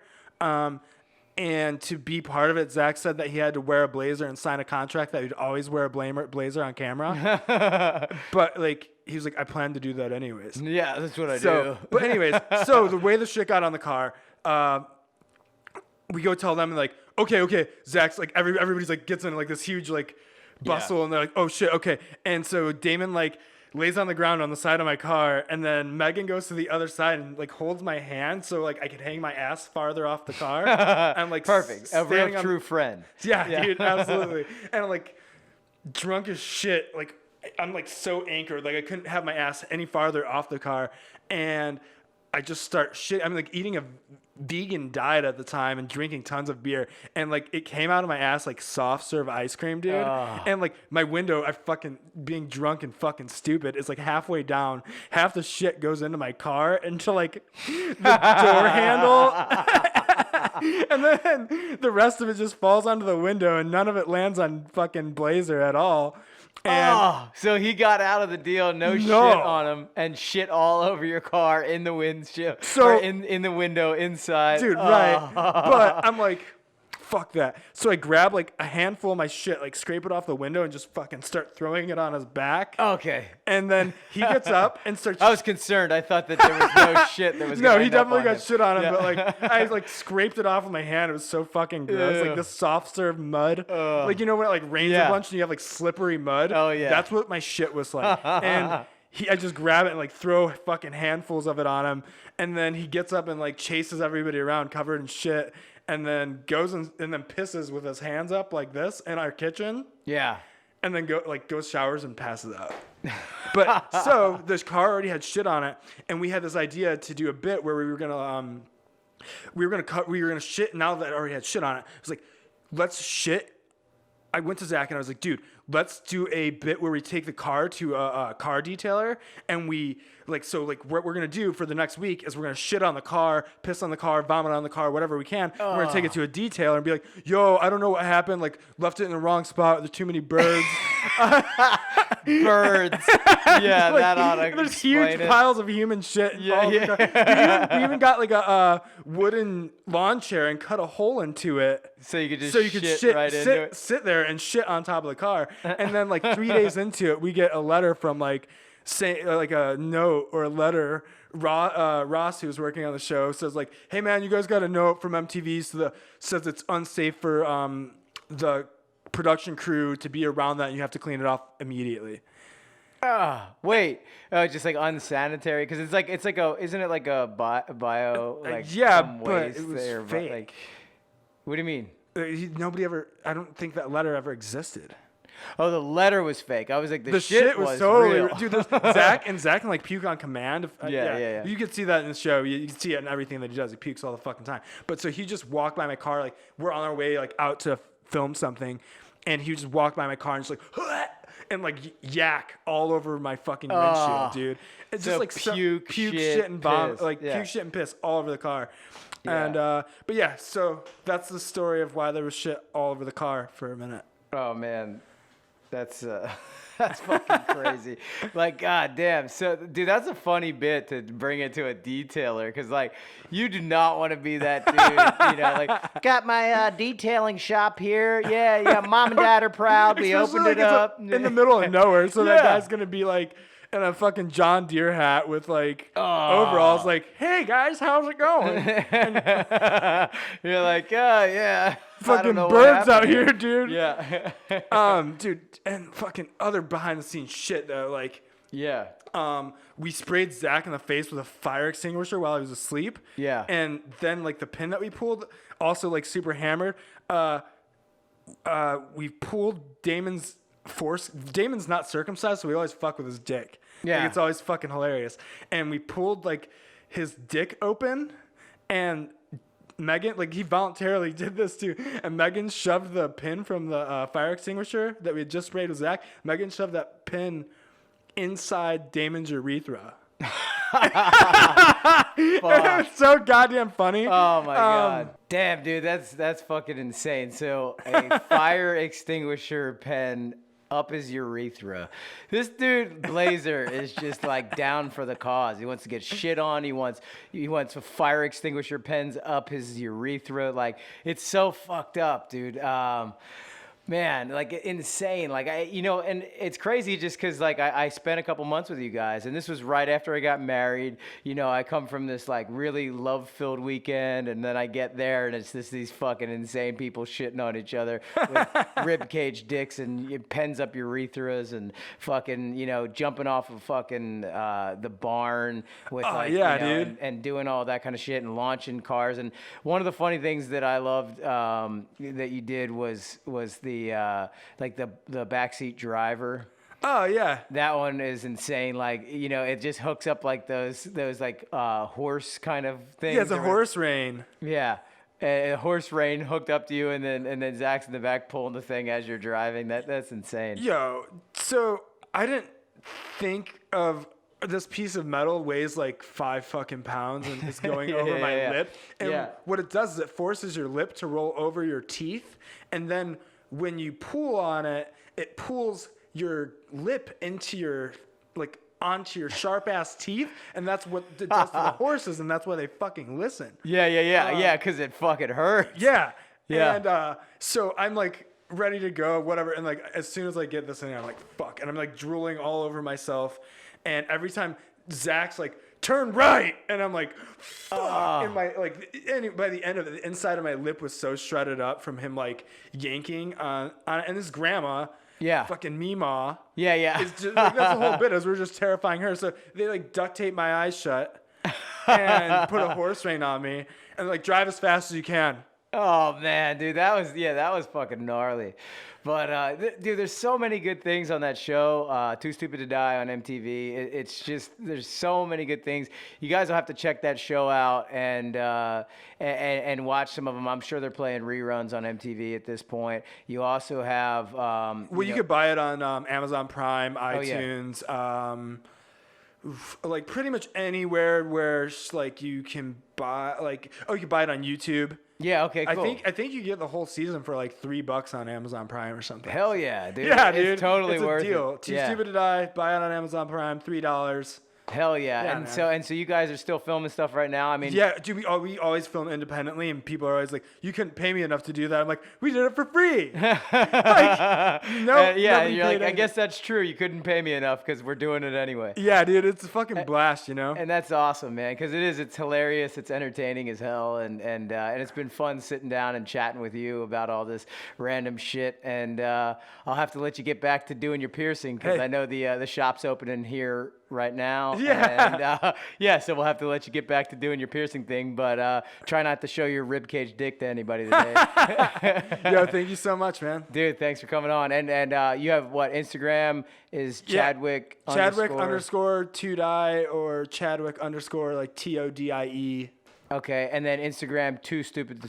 And to be part of it, Zack said that he had to wear a blazer and sign a contract that he'd always wear a blazer on camera. But like he was like, I plan to do that anyways. Yeah, that's what I do. But anyways, so the way the shit got on the car, we go tell them like, okay, Zack's like everybody's like gets in like this huge like bustle and they're like, oh shit, okay. And so Damon like lays on the ground on the side of my car, and then Megan goes to the other side and like holds my hand so like I can hang my ass farther off the car. I'm like perfect, a real true friend. Yeah, dude, absolutely. And I'm like drunk as shit, like I'm like so anchored, like I couldn't have my ass any farther off the car, and I just start shit. I'm like eating a vegan diet at the time and drinking tons of beer, and like it came out of my ass like soft serve ice cream, dude. And like my window, I fucking being drunk and fucking stupid, is like halfway down. Half the shit goes into my car into like the door handle. And then the rest of it just falls onto the window, and none of it lands on fucking Blazer at all. And so he got out of the deal, no shit on him, and shit all over your car in the windshield, or in the window inside. Dude, right. But I'm like, fuck that. So I grab like a handful of my shit, like scrape it off the window and just fucking start throwing it on his back. Okay. And then he gets up and starts. I was concerned. I thought that there was no shit that was No, gonna he end up definitely on got him. shit on him, but like I like scraped it off with my hand. It was so fucking gross. Like this soft serve mud. Like you know when it like rains a bunch and you have like slippery mud? Oh yeah. That's what my shit was like. And I just grab it and like throw fucking handfuls of it on him. And then he gets up and like chases everybody around covered in shit. And then goes and then pisses with his hands up like this in our kitchen. Yeah. And then goes showers and passes out. But so this car already had shit on it, and we had this idea to do a bit where we were gonna shit. Now that it already had shit on it, I was like, let's shit. I went to Zack and I was like, dude, let's do a bit where we take the car to a car detailer, and we what we're gonna do for the next week is we're gonna shit on the car, piss on the car, vomit on the car, whatever we can. We're gonna take it to a detailer and be like, yo, I don't know what happened, like left it in the wrong spot, there's too many birds. Birds. Yeah, Like, that ought to there's explain huge it. piles of human shit. We even got like a wooden lawn chair and cut a hole into it. So you could just shit right into it. Sit there and shit on top of the car. And then like 3 days into it, we get a letter from like like a note or a letter. Ross, who's working on the show, says like, hey man, you guys got a note from MTV says it's unsafe for the production crew to be around that, and you have to clean it off immediately. Wait, just like unsanitary, because isn't it like a bio like yeah, some but waste it was there, fake. like, what do you mean? I don't think that letter ever existed. Oh, the letter was fake. I was like, the shit was totally real. dude. Zack can like puke on command. Yeah. You can see that in the show. You can see it in everything that he does. He pukes all the fucking time. But so he just walked by my car, like we're on our way like out to film something, and he just walked by my car and just like and like yak all over my fucking windshield, dude. It's so just like puke, shit and vomit, piss. like puke, shit and piss all over the car. Yeah. And but yeah, so that's the story of why there was shit all over the car for a minute. Oh man, that's fucking crazy. Like, god damn. So, dude, that's a funny bit to bring it to a detailer, because like you do not want to be that dude. You know, like, got my detailing shop here. Yeah. Mom and dad are proud. We Especially, opened it up in the middle of nowhere, so that guy's gonna be like in a fucking John Deere hat with like overalls, like, hey guys, how's it going? You're like, yeah. Fucking birds out here, dude. Yeah. Dude, and fucking other behind the scenes shit though, like, yeah. we sprayed Zack in the face with a fire extinguisher while he was asleep. Yeah. And then like the pin that we pulled, also like super hammered. We pulled Damon's not circumcised, so we always fuck with his dick. Yeah. Like, it's always fucking hilarious. And we pulled like his dick open, and Megan, like he voluntarily did this too. And Megan shoved the pin from the fire extinguisher that we had just sprayed with Zack. Megan shoved that pin inside Damon's urethra. It was so goddamn funny. Oh my god. Damn, dude, that's fucking insane. So a fire extinguisher pen up his urethra. This dude Blazer is just like down for the cause. He wants to get shit on. He wants fire extinguisher pens up his urethra. Like, it's so fucked up, dude. Man, like insane. Like and it's crazy just because like I spent a couple months with you guys, and this was right after I got married. I come from this like really love-filled weekend, and then I get there and it's just these fucking insane people shitting on each other with rib cage dicks and pens up urethras and fucking jumping off of fucking the barn with dude. and doing all that kind of shit and launching cars. And one of the funny things that I loved that you did was the backseat driver. Oh yeah, that one is insane. Like it just hooks up like those like horse kind of things. Yeah, it's a horse rein. Yeah, a horse rein hooked up to you, and then Zach's in the back pulling the thing as you're driving. That's insane. Yo, so I didn't think of this piece of metal weighs like 5 fucking pounds and is going over my lip. And what it does is it forces your lip to roll over your teeth, and then when you pull on it, it pulls your lip into your onto your sharp ass teeth, and that's what it does to the horses, and that's why they fucking listen. Yeah, because it fucking hurts. Yeah. And so I'm like ready to go, whatever, and like as soon as I get this thing, I'm like fuck, and I'm like drooling all over myself, and every time Zach's like, turn right, and I'm like, fuck. And my by the end of it, the inside of my lip was so shredded up from him like yanking on and this grandma, fucking Meemaw, it's just like, that's the whole bit, is we're just terrifying her. So they like duct tape my eyes shut and put a horse rein on me and like drive as fast as you can. Oh man, dude, that was fucking gnarly. But dude, there's so many good things on that show. Too Stupid to Die on MTV. It's just, there's so many good things. You guys will have to check that show out and watch some of them. I'm sure they're playing reruns on MTV at this point. You also have you could buy it on Amazon Prime, iTunes. Like pretty much anywhere where like you can buy you can buy it on YouTube. Yeah, okay, cool. I think you get the whole season for like $3 on Amazon Prime or something. Hell yeah, dude. Yeah, dude. It's totally worth it. It's a deal. Too Stupid to Die, buy it on Amazon Prime, $3. Hell yeah. So you guys are still filming stuff right now? I mean, yeah, dude, we always film independently, and people are always like, you couldn't pay me enough to do that. I'm like, we did it for free. You're like, I guess that's true. You couldn't pay me enough because we're doing it anyway. Yeah, dude, it's a fucking blast, And that's awesome, man, because it's hilarious. It's entertaining as hell, and it's been fun sitting down and chatting with you about all this random shit. And I'll have to let you get back to doing your piercing because I know the shop's opening here right now. Yeah. And so we'll have to let you get back to doing your piercing thing, but try not to show your ribcage dick to anybody today. Yo, thank you so much, man. Dude, thanks for coming on. And you have what? Instagram is Chadwick __ to die, or Chadwick _ like TODIE. Okay, and then Instagram, Too Stupid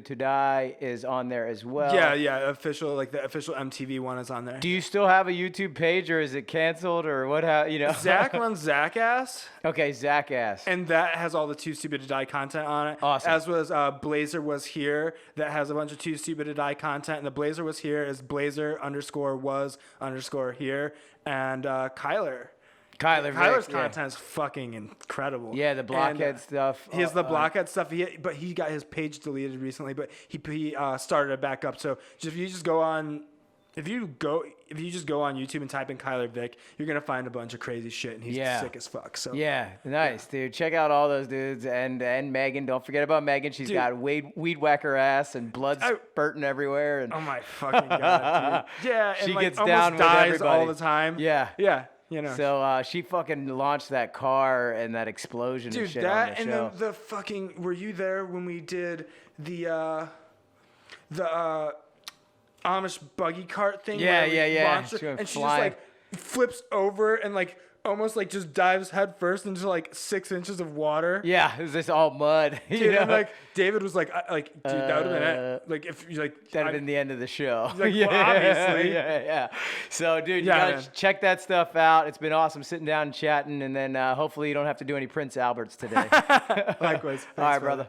to Die is on there as well. Yeah, official, like the official MTV one is on there. Do you still have a YouTube page, or is it canceled, or what? Zach runs Zack Ass. Okay, Zack Ass. And that has all the Too Stupid to Die content on it. Awesome. As was Blazer Was Here, that has a bunch of Too Stupid to Die content. And the Blazer Was Here is Blazer _ here. And Kyler's content is fucking incredible. Yeah, the blockhead stuff. He has the blockhead stuff. But he got his page deleted recently. But he started it back up. So if you just go on YouTube and type in Kyler Vick, you're gonna find a bunch of crazy shit, and he's sick as fuck. So nice, dude. Check out all those dudes and Megan. Don't forget about Megan. She's got weed whacker ass and blood spurting everywhere. And oh my fucking god, dude. Yeah, and she like, gets down with dies everybody all the time. Yeah. So she fucking launched that car and that explosion and shit on the show. And then the fucking, were you there when we did the Amish buggy cart thing? Yeah. And she just like flips over and like almost like just dives head first into like 6 inches of water. Yeah, it was just all mud. Dude, and like David was like, dude, that would have been it. Like if you like, that'd have been the end of the show. Like, well, obviously. Yeah. So, dude, you gotta check that stuff out. It's been awesome sitting down and chatting, and then hopefully you don't have to do any Prince Alberts today. Likewise. Thanks, all right, brother.